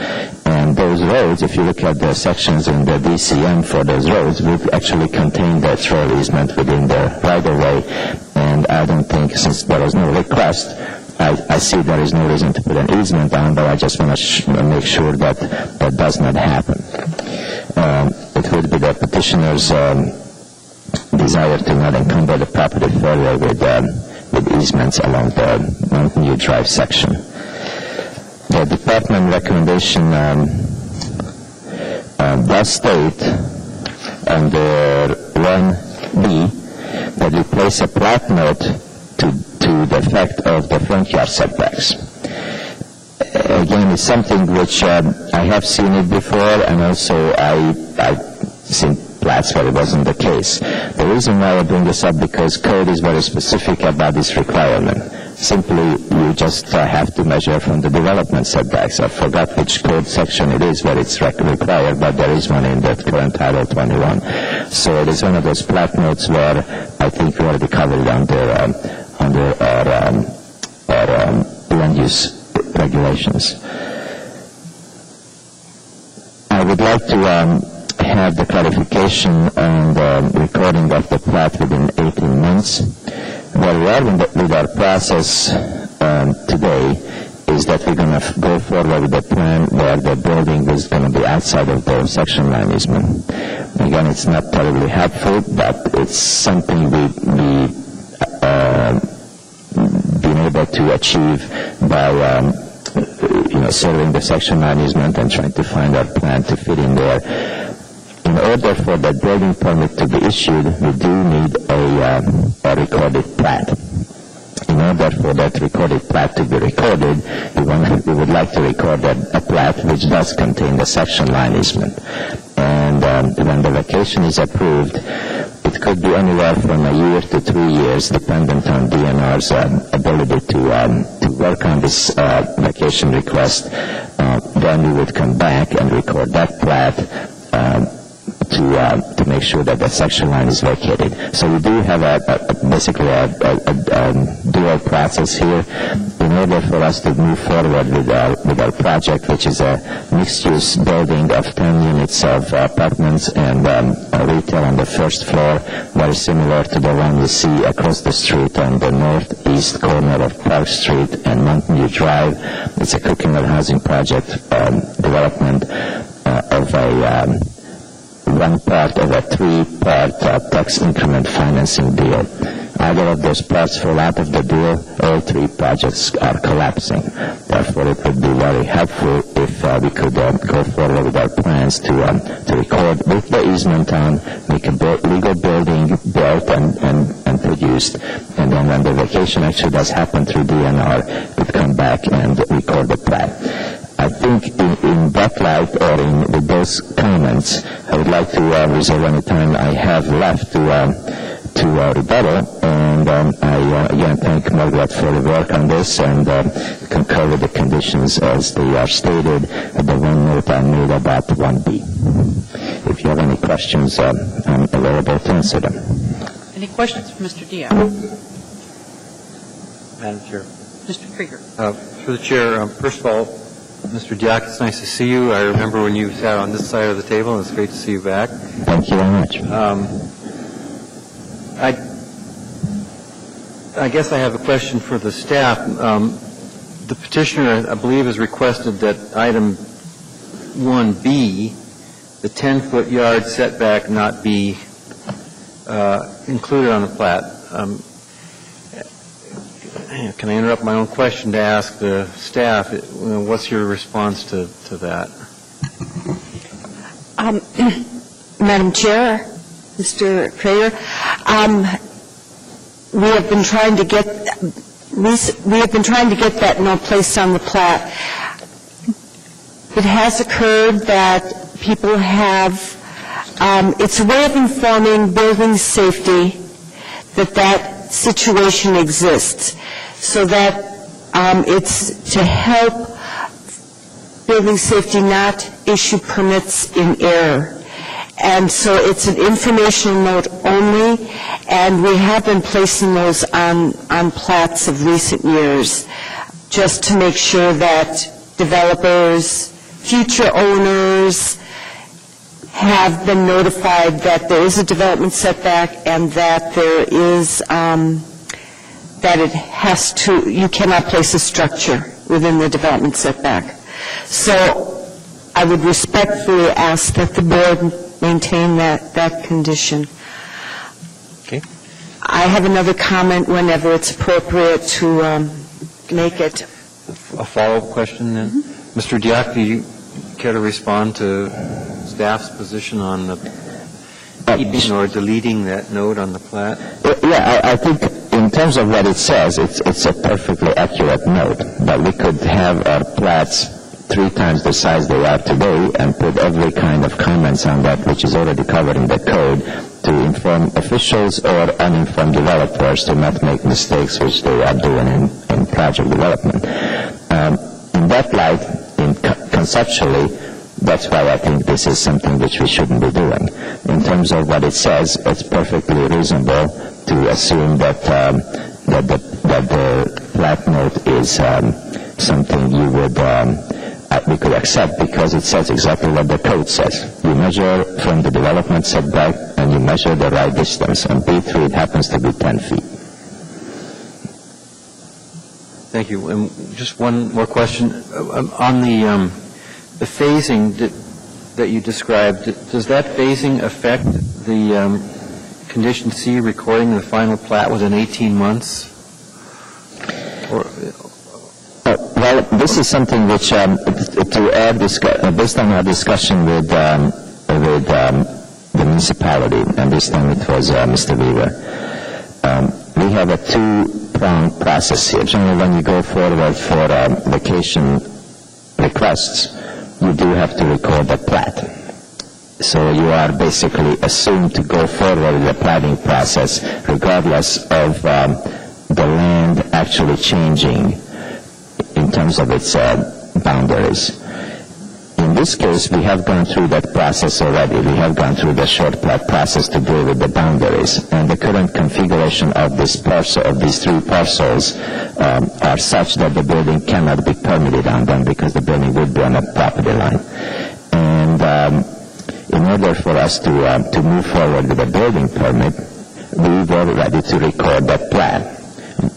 And those roads, if you look at the sections in the DCM for those roads, would actually contain the trail easement within the right-of-way. And I don't think, since there was no request, I see there is no reason to put an easement on, but I just want to make sure that that does not happen. It would be the petitioner's desire to not encumber the property further with easements along the Mountain View Drive section. The department recommendation does state under 1B that we place a plat note to the effect of the front yard setbacks. Again, it's something which I have seen it before, and also I've seen plats where it wasn't the case. The reason why I bring this up because code is very specific about this requirement. Simply, you just have to measure from the development setbacks. I forgot which code section it is where it's required, but there is one in the current Title 21. So it is one of those plat notes where I think we already covered under our land use regulations. I would like to have the clarification on the recording of the plat within 18 months. Where we are with our process today is that we're going to go forward with a plan where the building is going to be outside of the section line easement. Again, it's not terribly helpful, but it's something we've been able to achieve by serving the section line easement and trying to find our plan to fit in there. In order for that building permit to be issued, we do need a recorded plat. In order for that recorded plat to be recorded, we would like to record a plat which does contain the section line easement. And when the vacation is approved, it could be anywhere from a year to 3 years, dependent on DNR's ability to work on this vacation request. Then we would come back and record that plat to make sure that the section line is vacated. So we do have basically a dual process here. In order for us to move forward with our project, which is a mixed-use building of 10 units of apartments and retail on the first floor, very similar to the one you see across the street on the northeast corner of Park Street and Mountain View Drive. It's a cooking and housing project development of one part of a 3-part tax increment financing deal. Either of those parts fall out of the deal, all 3 projects are collapsing. Therefore, it would be very helpful if we could go forward with our plans to record with the easement on, make a legal building built and produced, and then when the vacation actually does happen through DNR, we'd come back and record the plat. I think in that light, or with those comments, I would like to reserve any time I have left to rebuttal, and I again thank Margaret for the work on this and concur with the conditions as they are stated, the one note I made about 1B. If you have any questions, I'm available to answer them. Any questions for Mr. Diaz? Madam Chair. Mr. Krieger. Through the Chair, first of all, Mr. Diak, it's nice to see you. I remember when you sat on this side of the table, and it's great to see you back. Thank you very much. I guess I have a question for the staff. The petitioner, I believe, has requested that item 1B, the 10-foot yard setback, not be included on the plat. Can I interrupt my own question to ask the staff, what's your response to that? Madam Chair, Mr. Krager, we have been trying to get that note placed on the plat. It has occurred that people have, it's a way of informing building safety that situation exists, so that it's to help building safety not issue permits in error. And so it's an informational note only, and we have been placing those on plats of recent years, just to make sure that developers, future owners have been notified that there is a development setback and that there is, that it has to, you cannot place a structure within the development setback. So I would respectfully ask that the board maintain that condition. Okay. I have another comment whenever it's appropriate to make it. A follow-up question then? Mr. Diak, do you care to respond to staff's position on the keeping or deleting that note on the plat? Yeah, I think in terms of what it says, it's a perfectly accurate note, but we could have our plats 3 times the size they are today and put every kind of comments on that, which is already covered in the code, to inform officials or uninformed developers to not make mistakes which they are doing in project development. In that light, conceptually, that's why I think this is something which we shouldn't be doing. In terms of what it says, it's perfectly reasonable to assume that the plat note is something you would we could accept, because it says exactly what the code says. You measure from the development setback and you measure the right distance. On B3 it happens to be 10 feet. Thank you. And just one more question. On the phasing that you described, does that phasing affect the condition C, recording the final plat within 18 months? Or well, this is something which, to add, based on our discussion with the municipality, and this time it was Mr. Weaver, we have a 2-pronged process here. Generally, when you go forward for vacation requests, you do have to record the plat. So you are basically assumed to go forward with the platting process regardless of the land actually changing in terms of its boundaries. In this case, we have gone through that process already. We have gone through the short plat process to deal with the boundaries. And the current configuration of this parcel, of these 3 parcels, are such that the building cannot be permitted on them because the building would be on a property line. And in order for us to move forward with a building permit, we were ready to record that plat.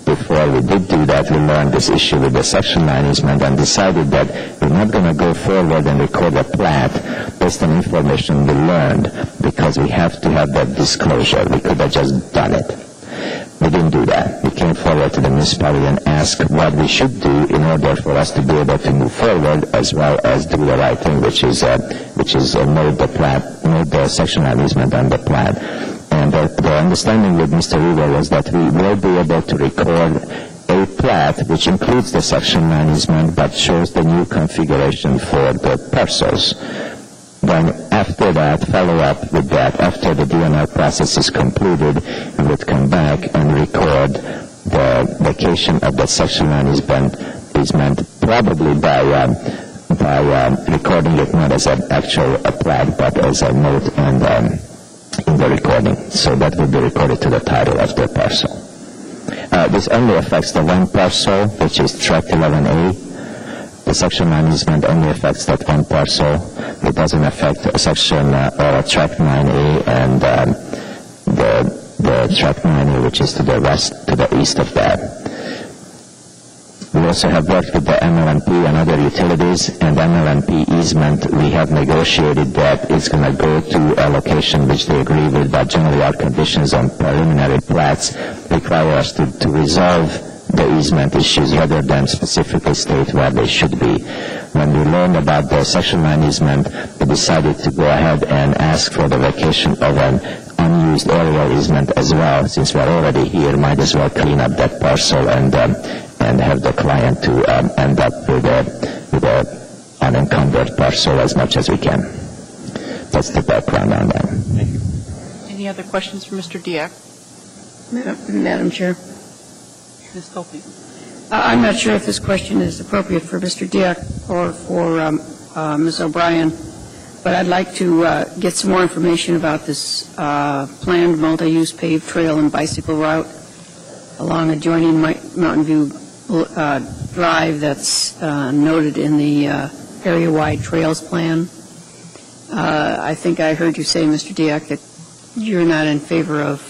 Before we did do that, we learned this issue with the section line easement and decided that we're not going to go forward and record a plat based on information we learned, because we have to have that disclosure. We could have just done it. We didn't do that. We came forward to the municipality and asked what we should do in order for us to be able to move forward, as well as do the right thing, which is note the section line easement on the plat. And the understanding with Mr. Weaver was that we will be able to record a plat which includes the section line easement but shows the new configuration for the parcels. Then after that, follow up with that. After the DNR process is concluded, we would come back and record the vacation of the section line easement probably by recording it not as an actual plat but as a note and in the recording. So that will be recorded to the title of the parcel. This only affects the one parcel, which is tract 11A. The section line easement only affects that one parcel. It doesn't affect section or tract 9A and the tract 9A, which is to the east of that. We also have worked with the MLMP and other utilities, and MLMP easement, we have negotiated that it's going to go to a location which they agree with, but generally our conditions on preliminary plats require us to resolve the easement issues rather than specifically state where they should be. When we learned about the section line easement, we decided to go ahead and ask for the vacation of an unused aerial easement as well. Since we're already here, might as well clean up that parcel and have the client to end up with a unencumbered parcel as much as we can. That's the background on that. Thank you. Any other questions for Mr. Diak? Madam Chair. Ms. Tolpe. I'm not sure if this question is appropriate for Mr. Diak or for Ms. O'Brien, but I'd like to get some more information about this planned multi-use paved trail and bicycle route along adjoining Mountain View Drive that's noted in the area-wide trails plan. I think I heard you say, Mr. Diak, that you're not in favor of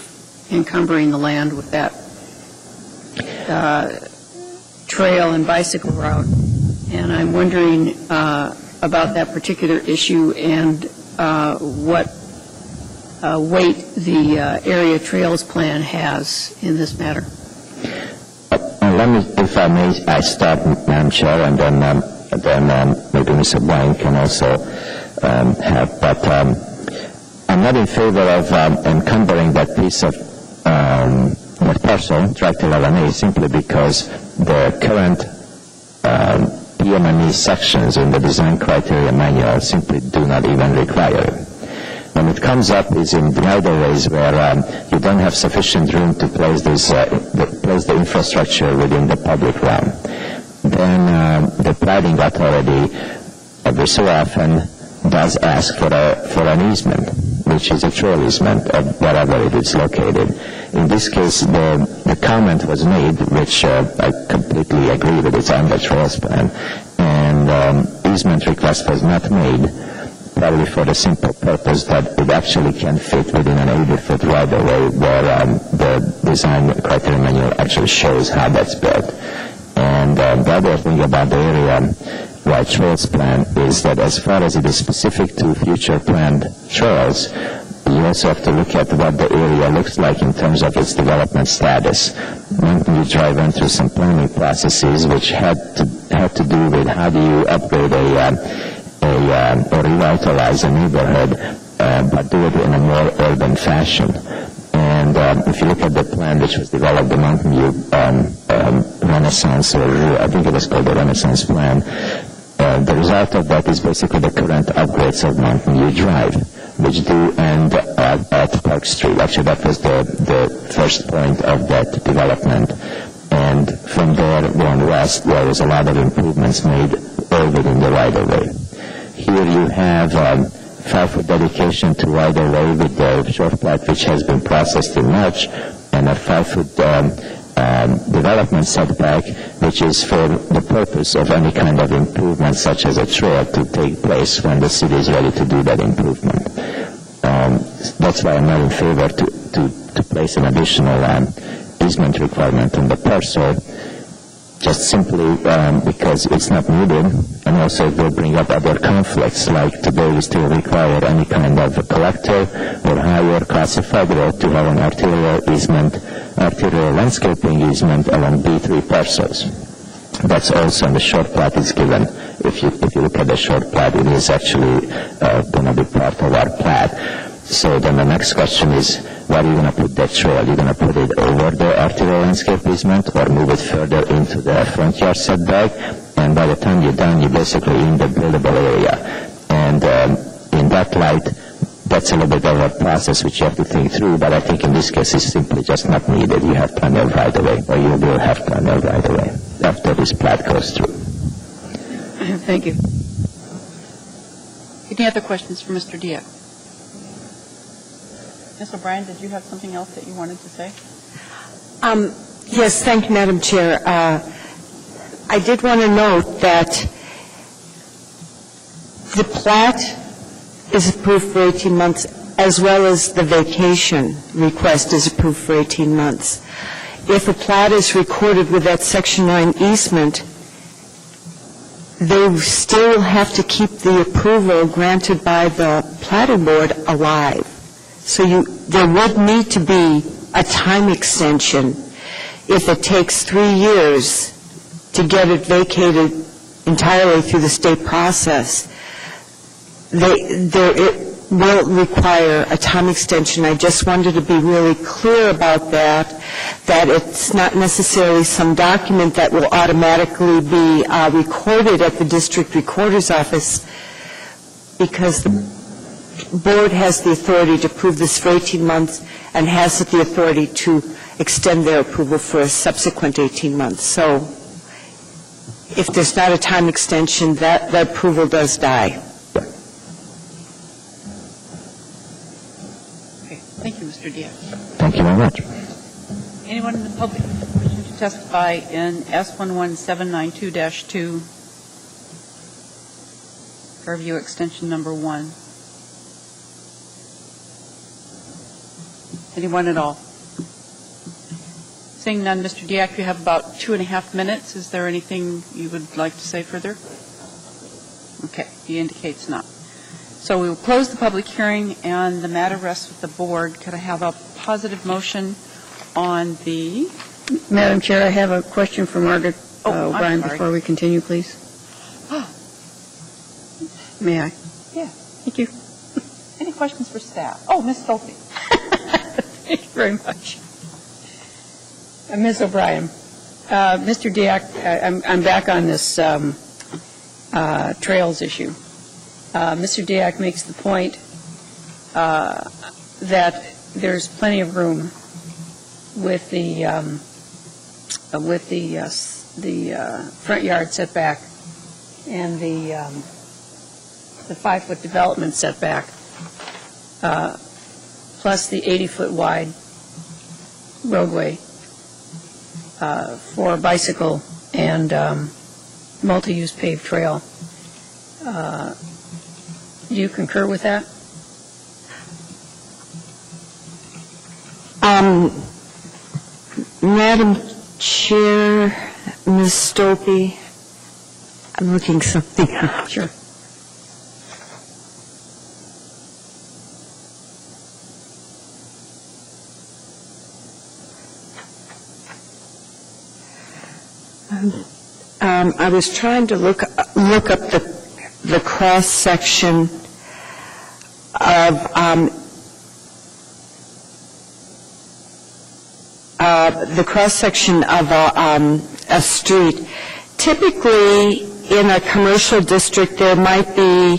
encumbering the land with that trail and bicycle route, and I'm wondering about that particular issue and what weight the area trails plan has in this matter. Let me, if I may, I start, Madam Chair, and then maybe Mr. O'Brien can also have. But I'm not in favor of encumbering that piece of that parcel, Tract 11A, simply because the current PM&E sections in the design criteria manual simply do not even require it. When it comes up is in right-of-ways where you don't have sufficient room to place the infrastructure within the public realm. Then the planning authority every so often does ask for an easement, which is a trail easement of wherever it is located. In this case, the comment was made, which I completely agree with, it's on the trails plan, and easement request was not made, probably for the simple purpose that it actually can fit within an 80-foot right-of-way where the design criteria manual actually shows how that's built. And the other thing about the area-wide trails plan is that as far as it is specific to future planned trails, you also have to look at what the area looks like in terms of its development status. Mountain View Drive went through some planning processes which had to do with how do you upgrade or revitalize a neighborhood, but do it in a more urban fashion. And if you look at the plan which was developed, the Mountain View Renaissance, or I think it was called the Renaissance Plan, the result of that is basically the current upgrades of Mountain View Drive, which do end at Park Street. Actually, that was the first point of that development. And from there going west, there was a lot of improvements made all within the right-of-way. Here you have 5-foot dedication to right-of-way with the short plat, which has been processed in March, and a 5-foot development setback, which is for the purpose of any kind of improvement, such as a trail, to take place when the city is ready to do that improvement. That's why I'm not in favor to place an additional easement requirement on the parcel, just simply because it's not needed, and also it will bring up other conflicts, like today we still require any kind of a collector or higher classified road to have an arterial landscaping easement along B3 parcels. That's also in the short plat is given. If you look at the short plat, it is actually going to be part of our plat. So then the next question is, where are you going to put that trail? Are you going to put it over the arterial landscape easement or move it further into the front yard setback? And by the time you're done, you're basically in the buildable area. And in that light, that's a little bit of a process which you have to think through, but I think in this case it's simply just not needed. You have plenty of right-of-way, or you will have plenty of right-of-way after this plat goes through. Thank you. Any other questions for Mr. Diak? Ms. O'Brien, did you have something else that you wanted to say? Yes, thank you, Madam Chair. I did want to note that the plat is approved for 18 months, as well as the vacation request is approved for 18 months. If a plat is recorded with that Section 9 easement, they still have to keep the approval granted by the Platting Board alive. So there would need to be a time extension if it takes 3 years to get it vacated entirely through the state process. It will require a time extension. I just wanted to be really clear about that it's not necessarily some document that will automatically be recorded at the district recorder's office, because the board has the authority to approve this for 18 months and has the authority to extend their approval for a subsequent 18 months. So if there's not a time extension, that approval does die. Okay, thank you, Mr. Diak. Thank you very much. Anyone in the public wishing to testify in S11792-2, Fairview Extension Number 1? Anyone at all? Seeing none, Mr. Diak, you have about 2.5 minutes. Is there anything you would like to say further? Okay, he indicates not. So we will close the public hearing, and the matter rests with the board. Could I have a positive motion on the... Madam Chair, I have a question for Margaret O'Brien before we continue, please. May I? Yeah. Thank you. Any questions for staff? Oh, Ms. Sophie. Thank you very much. Ms. O'Brien, Mr. Diak, I'm back on this trails issue. Mr. Diak makes the point that there's plenty of room with the front yard setback and the 5-foot development setback, plus the 80-foot wide roadway for a bicycle and multi-use paved trail. Do you concur with that? Madam Chair, Ms. Stolpe, I'm looking something up. Sure. I was trying to look up the cross section of a street. Typically, in a commercial district, there might be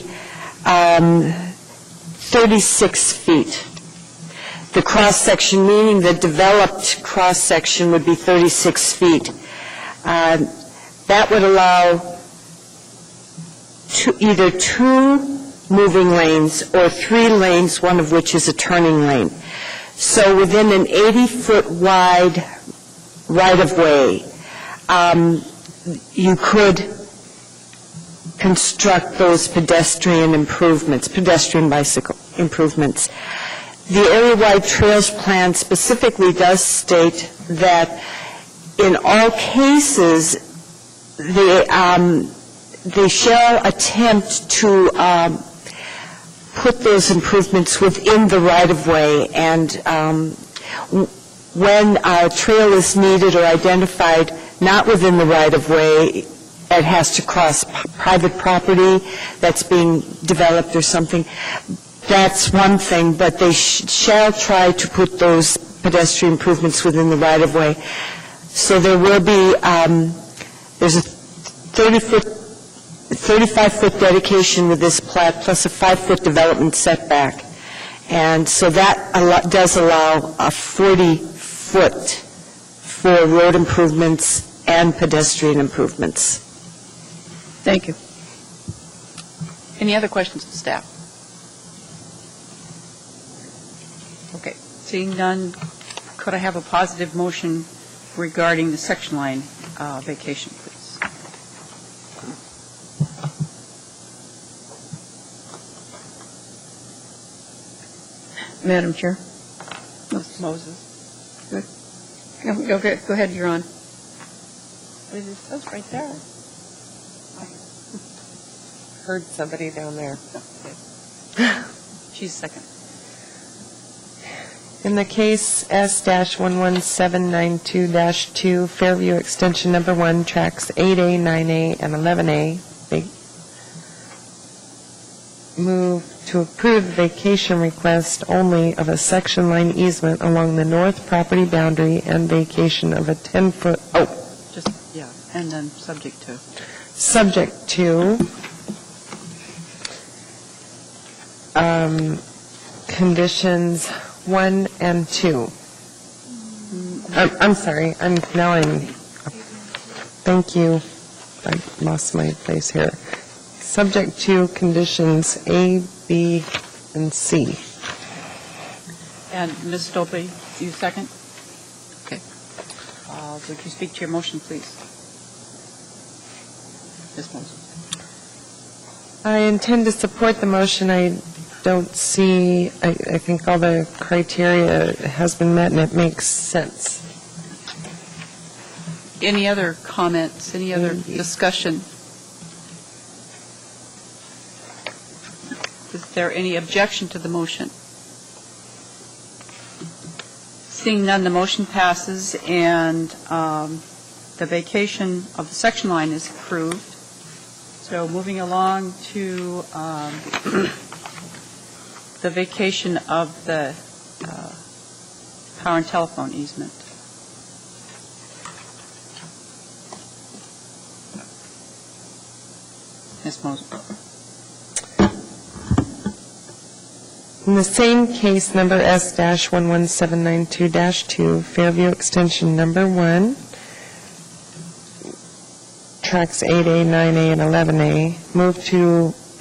36 feet. The cross section, meaning the developed cross section, would be 36 feet. That would allow either 2 moving lanes or 3 lanes, one of which is a turning lane. So within an 80-foot wide right-of-way, you could construct those pedestrian bicycle improvements. The area-wide trails plan specifically does state that in all cases, they shall attempt to put those improvements within the right-of-way, and when a trail is needed or identified not within the right-of-way, it has to cross private property that's being developed or something. That's one thing, but they shall try to put those pedestrian improvements within the right-of-way. So there will be, there's a 35-foot dedication with this plat, plus a 5-foot development setback. And so that does allow a 40-foot for road improvements and pedestrian improvements. Thank you. Any other questions of staff? Okay, seeing none, could I have a positive motion regarding the section line vacation, please? Madam Chair? Moses. Good. Go ahead, you're on. It says right there. Heard somebody down there. She's second. In the case S-11792-2, Fairview Extension Number 1, Tracks 8A, 9A, and 11A, they move to approve the vacation request only of a section line easement along the north property boundary and vacation of a 10-foot, And then subject to. Subject to conditions 1 and 2. I'm sorry. Thank you. I lost my place here. Subject to conditions A, B, and C. And Ms. Stolpe, you second? Okay. Would you speak to your motion, please? Ms. Moses. I intend to support the motion. I don't see, I think all the criteria has been met, and it makes sense. Any other comments, any other discussion? Is there any objection to the motion? Seeing none, the motion passes, and the vacation of the section line is approved. So moving along to the vacation of the power and telephone easement. Ms. Moser. In the same case, number S-11792-2, Fairview Extension Number 1, tracks 8A, 9A, and 11A, move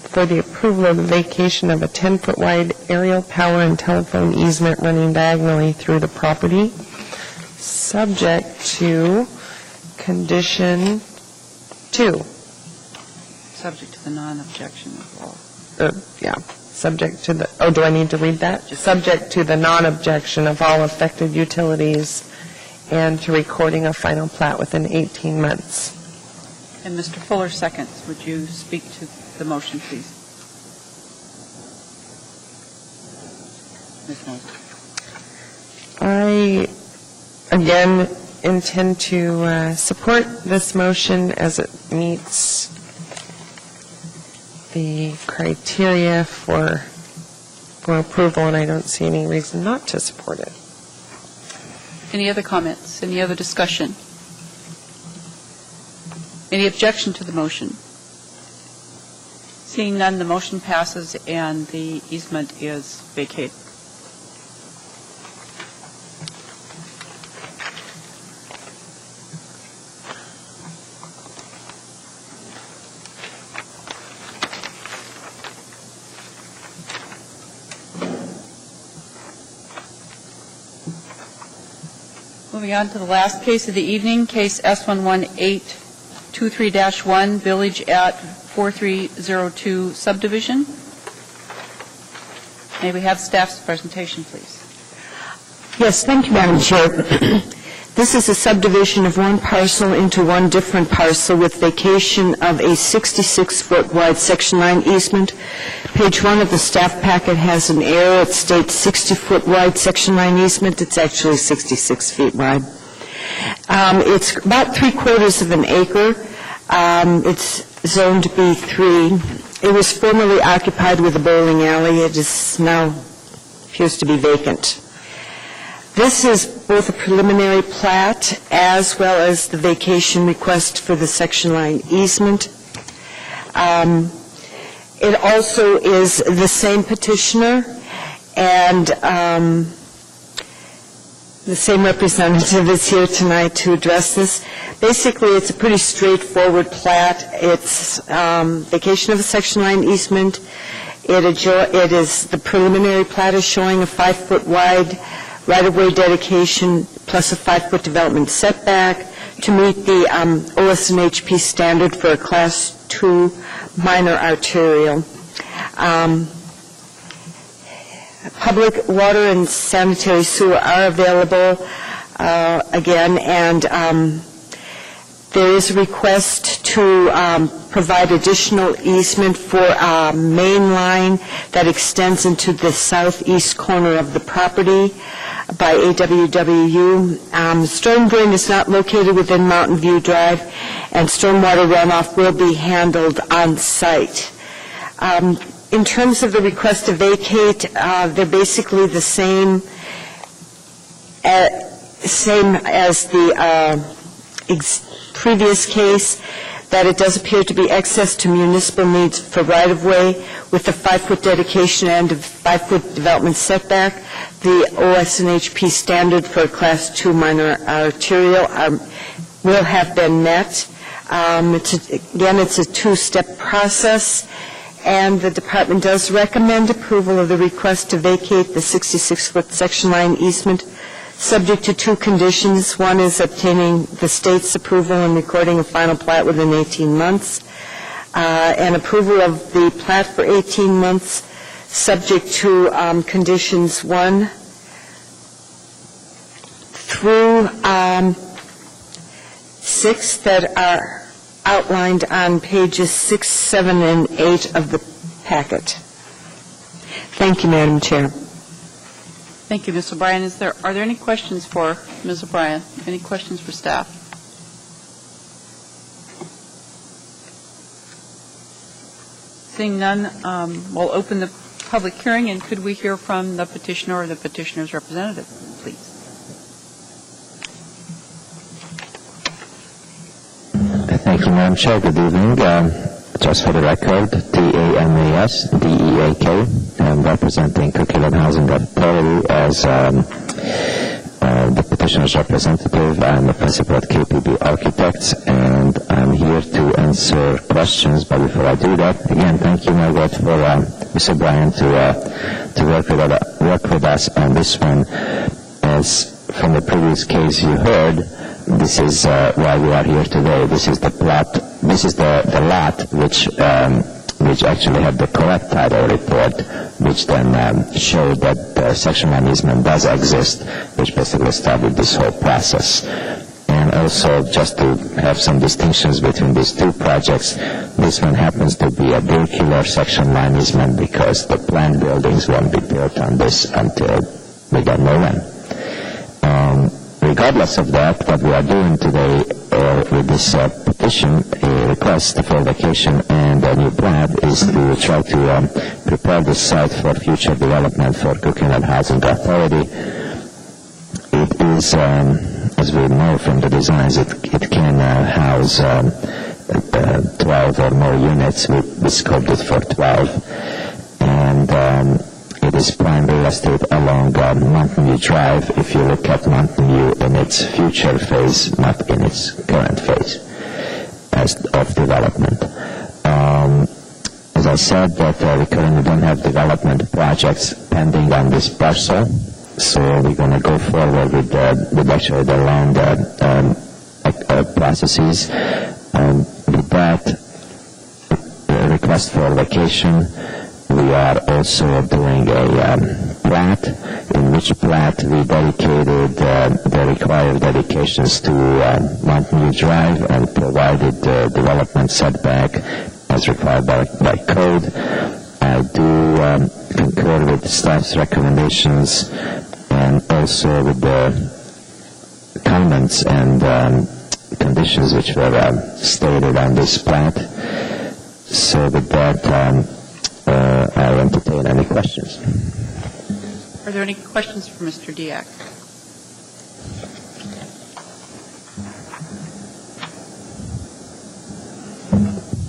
for the approval of the vacation of a 10-foot wide aerial power and telephone easement running diagonally through the property, subject to condition 2. Subject to the non-objection of all. Subject to the, do I need to read that? Subject to the non-objection of all affected utilities and to recording a final plat within 18 months. And Mr. Fuller seconds. Would you speak to the motion, please? Ms. Moser. I, again, intend to support this motion as it meets the criteria for approval, and I don't see any reason not to support it. Any other comments? Any other discussion? Any objection to the motion? Seeing none, the motion passes and the easement is vacated. Moving on to the last case of the evening, case S11823-1, Village at 4302 subdivision. May we have staff's presentation, please? Yes, thank you, Madam Chair. This is a subdivision of one parcel into one different parcel with vacation of a 66-foot wide Section 9 easement. Page 1 of the staff packet has an error. It states 60-foot wide Section 9 easement. It's actually 66 feet wide. It's about 3/4 of an acre. It's zoned B3. It was formerly occupied with a bowling alley. It is now appears to be vacant. This is both a preliminary plat as well as the vacation request for the section line easement. It also is the same petitioner and the same representative is here tonight to address this. Basically, it's a pretty straightforward plat. It's vacation of a section line easement. It is the preliminary plat is showing a 5-foot wide right-of-way dedication plus a 5-foot development setback to meet the OS&HP standard for a Class 2 minor arterial. Public water and sanitary sewer are available again, and there is a request to provide additional easement for a main line that extends into the southeast corner of the property by AWWU. Storm drain is not located within Mountain View Drive, and stormwater runoff will be handled on site. In terms of the request to vacate, they're basically the same as the previous case, that it does appear to be access to municipal needs for right-of-way with the 5-foot dedication and a 5-foot development setback. The OS&HP standard for a Class 2 minor arterial will have been met. It's a two-step process, and the department does recommend approval of the request to vacate the 66-foot section line easement, subject to two conditions. One is obtaining the state's approval and recording a final plat within 18 months, and approval of the plat for 18 months, subject to conditions 1 through 6 that are outlined on pages 6, 7, and 8 of the packet. Thank you, Madam Chair. Thank you, Ms. O'Brien. Are there any questions for Ms. O'Brien? Any questions for staff? Seeing none, we'll open the public hearing, and could we hear from the petitioner or the petitioner's representative, please? Thank you, Madam Chair. Good evening. Just for the record, TAMAS, DEAK. I'm representing Coquitlam Housing Authority as the petitioner's representative. I'm the principal at KPB Architects, and I'm here to answer questions. But before I do that, again, thank you, Margaret, for Mr. Bryan to work with us on this one. As from the previous case you heard, this is why we are here today. This is the plot. This is the lot which actually had the correct title report, which then showed that the section line easement does exist, which basically started this whole process. And also, just to have some distinctions between these two projects, this one happens to be a vehicular section line easement because the planned buildings won't be built on this until we don't know when. Regardless of that, what we are doing today with this petition, a request for vacation and a new plat, is to try to prepare the site for future development for Coquitlam Housing Authority. It is, as we know from the designs, it can house 12 or more units. We scoped it for 12. And it is prime real estate along Mountain View Drive. If you look at Mountain View in its future phase, not in its current phase of development. As I said, that we currently don't have development projects pending on this parcel, so we're going to go forward with actually the land processes. With that request for vacation, we are also doing a plat, in which plat we dedicated the required dedications to Mountain View Drive and provided the development setback as required by code. I do concur with the staff's recommendations and also with the comments and conditions which were stated on this plat. So with that, I'll entertain any questions. Are there any questions for Mr. Diak?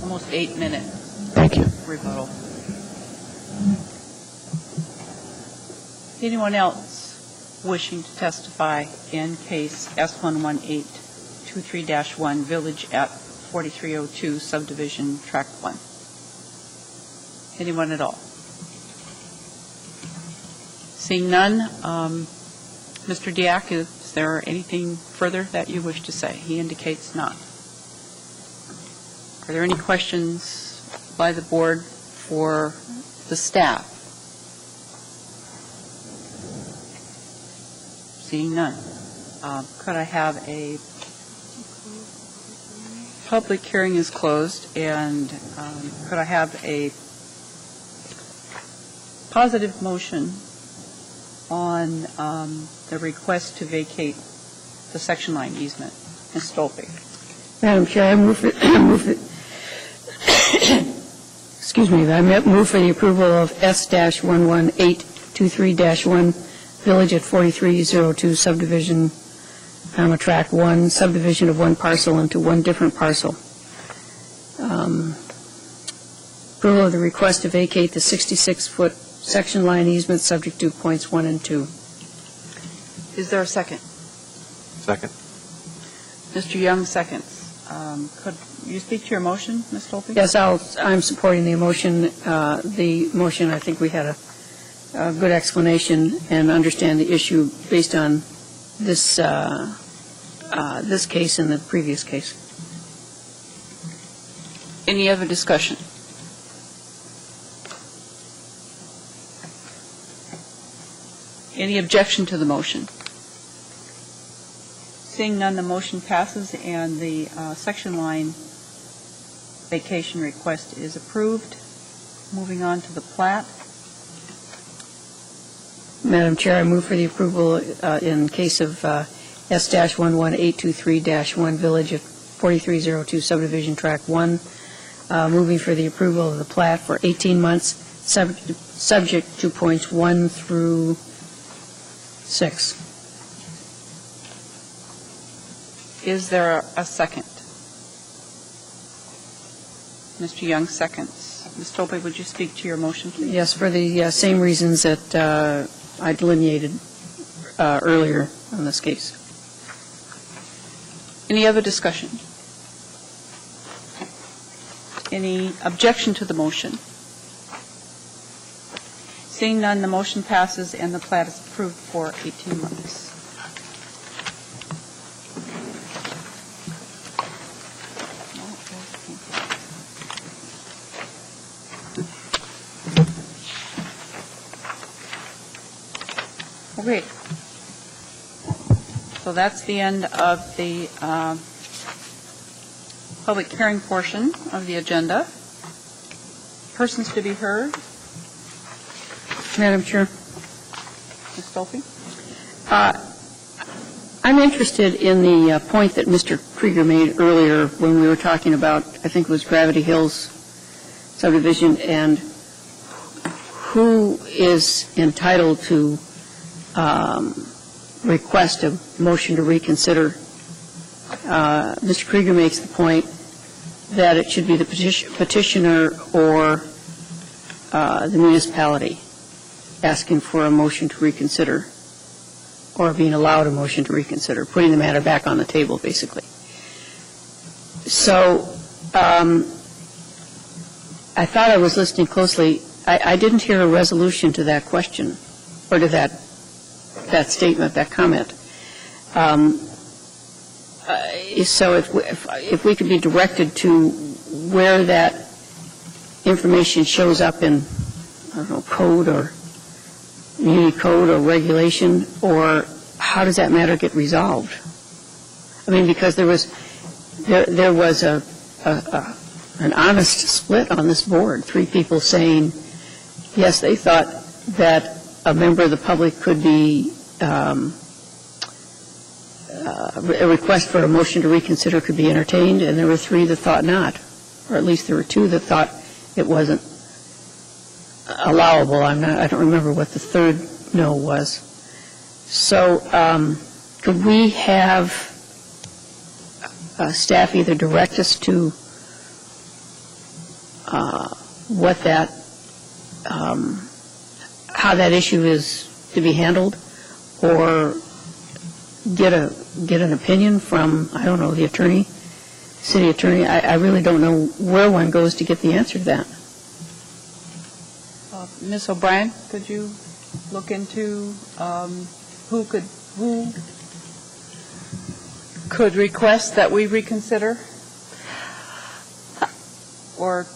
Almost 8 minutes. Thank you. Rebuttal. Anyone else wishing to testify in case S11823-1, Village at 4302, Subdivision, Tract 1? Anyone at all? Seeing none, Mr. Diak, is there anything further that you wish to say? He indicates not. Are there any questions by the board for the staff? Seeing none, could I have a public hearing is closed, and could I have a positive motion on the request to vacate the section line easement? Ms. Stolpe. Madam Chair, I move for the approval of S-11823-1, Village at 4302, Subdivision, Tract 1, subdivision of one parcel into one different parcel. Approval of the request to vacate the 66-foot section line easement subject to points 1 and 2. Is there a second? Second. Mr. Young seconds. Could you speak to your motion, Ms. Tolpe? Yes, I'm supporting the motion. The motion, I think we had a good explanation and understand the issue based on this this case and the previous case. Any other discussion? Any objection to the motion? Seeing none, the motion passes and the section line vacation request is approved. Moving on to the plat. Madam Chair, I move for the approval in case of S-11823-1 Village of 4302 Subdivision Track 1, moving for the approval of the plat for 18 months, subject to points 1 through 6. Is there a second? Mr. Young seconds. Ms. Tolpe, would you speak to your motion, please? Yes, for the same reasons that I delineated earlier on this case. Any other discussion? Any objection to the motion? Seeing none, the motion passes and the plat is approved for 18 months. Okay. So that's the end of the public hearing portion of the agenda. Persons to be heard. Madam Chair. Ms. Tolpe? I'm interested in the point that Mr. Krieger made earlier when we were talking about, I think it was Gravity Hills subdivision, and who is entitled to request a motion to reconsider. Mr. Krieger makes the point that it should be the petitioner or the municipality asking for a motion to reconsider or being allowed a motion to reconsider, putting the matter back on the table, basically. So I thought I was listening closely. I didn't hear a resolution to that question or to that statement, that comment. So if we could be directed to where that information shows up in, I don't know, code or community code or regulation, or how does that matter get resolved? I mean, because there was an honest split on this board, 3 people saying, yes, they thought that a member of the public could be a request for a motion to reconsider could be entertained, and there were 3 that thought not, or at least there were 2 that thought it wasn't allowable. I don't remember what the third no was. So could we have staff either direct us to what that, how that issue is to be handled, or get an opinion from, I don't know, the attorney, city attorney? I really don't know where one goes to get the answer to that. Ms. O'Brien, could you look into who could request that we reconsider or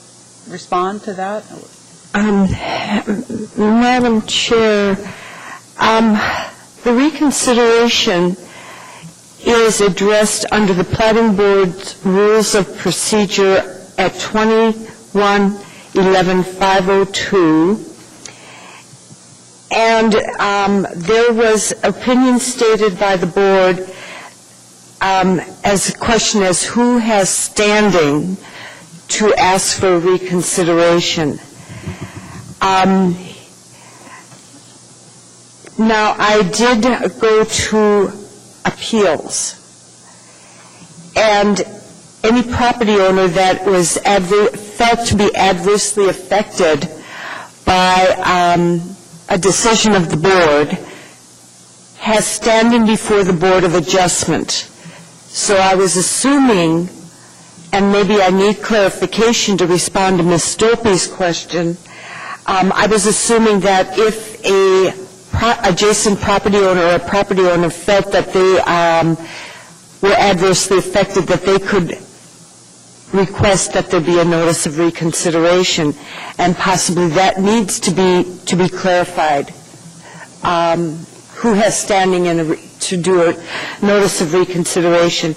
respond to that? Madam Chair, the reconsideration is addressed under the Platting Board's Rules of Procedure at 21-11-502. And there was opinion stated by the board as a question as who has standing to ask for reconsideration. Now, I did go to appeals, and any property owner that was felt to be adversely affected by a decision of the board has standing before the Board of Adjustment. So I was assuming and maybe I need clarification to respond to Ms. Stolpe's question. I was assuming that if a adjacent property owner or a property owner felt that they were adversely affected, that they could request that there be a notice of reconsideration, and possibly that needs to be clarified. Who has standing to do a notice of reconsideration?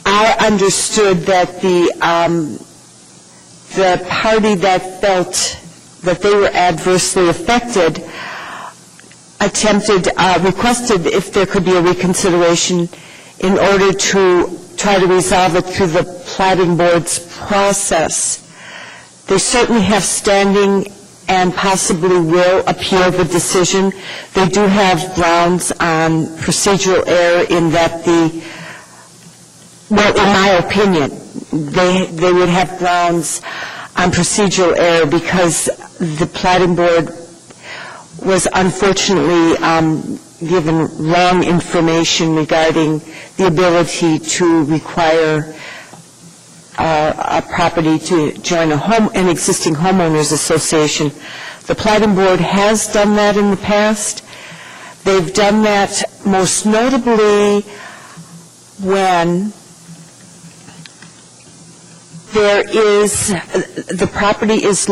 I understood that the party that felt that they were adversely affected requested if there could be a reconsideration in order to try to resolve it through the Platting Board's process. They certainly have standing and possibly will appeal the decision. They do have grounds on procedural error in that well, in my opinion, they would have grounds on procedural error because the Platting Board was unfortunately given wrong information regarding the ability to require a property to join an existing homeowners association. The Platting Board has done that in the past. They've done that most notably when the property is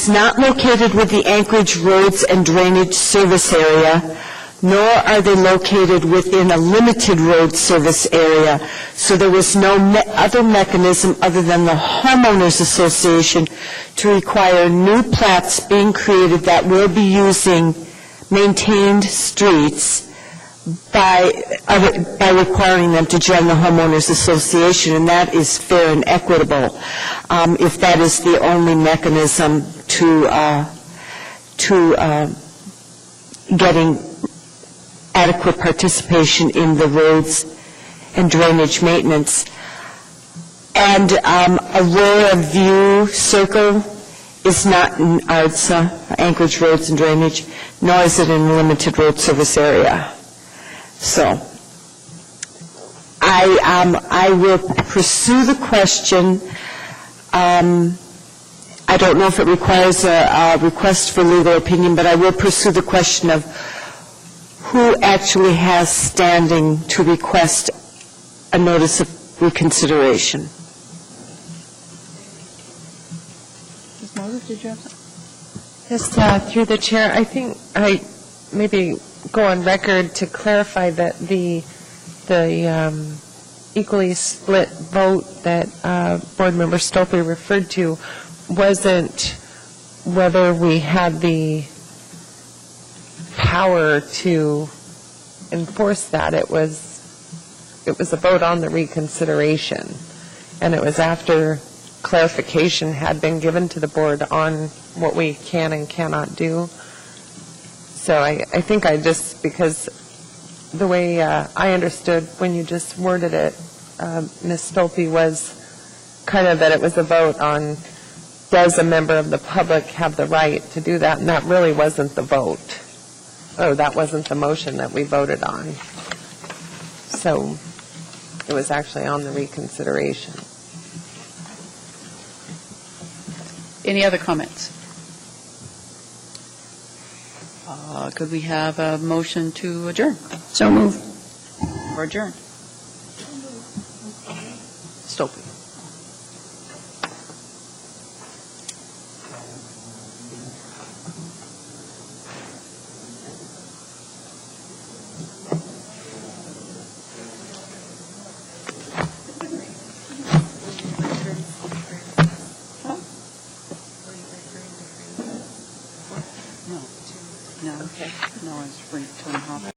not located with the Anchorage Roads and Drainage Service Area, nor are they located within a limited road service area. So there was no other mechanism other than the homeowners association to require new plats being created that will be using maintained streets by requiring them to join the homeowners association, and that is fair and equitable if that is the only mechanism to getting adequate participation in the roads and drainage maintenance. And Aurora View Circle is not in ARDSA, Anchorage Roads and Drainage, nor is it in the limited road service area. So I will pursue the question. I don't know if it requires a request for legal opinion, but I will pursue the question of who actually has standing to request a notice of reconsideration. Ms. Moses, did you have something? Just through the chair, I think I maybe go on record to clarify that the equally split vote that Board Member Stolpe referred to wasn't whether we had the power to enforce that. It was a vote on the reconsideration, and it was after clarification had been given to the board on what we can and cannot do. So I think because the way I understood when you just worded it, Ms. Stolpe, was kind of that it was a vote on does a member of the public have the right to do that, and that really wasn't the vote. Oh, that wasn't the motion that we voted on. So it was actually on the reconsideration. Any other comments? Could we have a motion to adjourn? So move. Or adjourn? Stolpe. No. Okay. No, it's 2.5.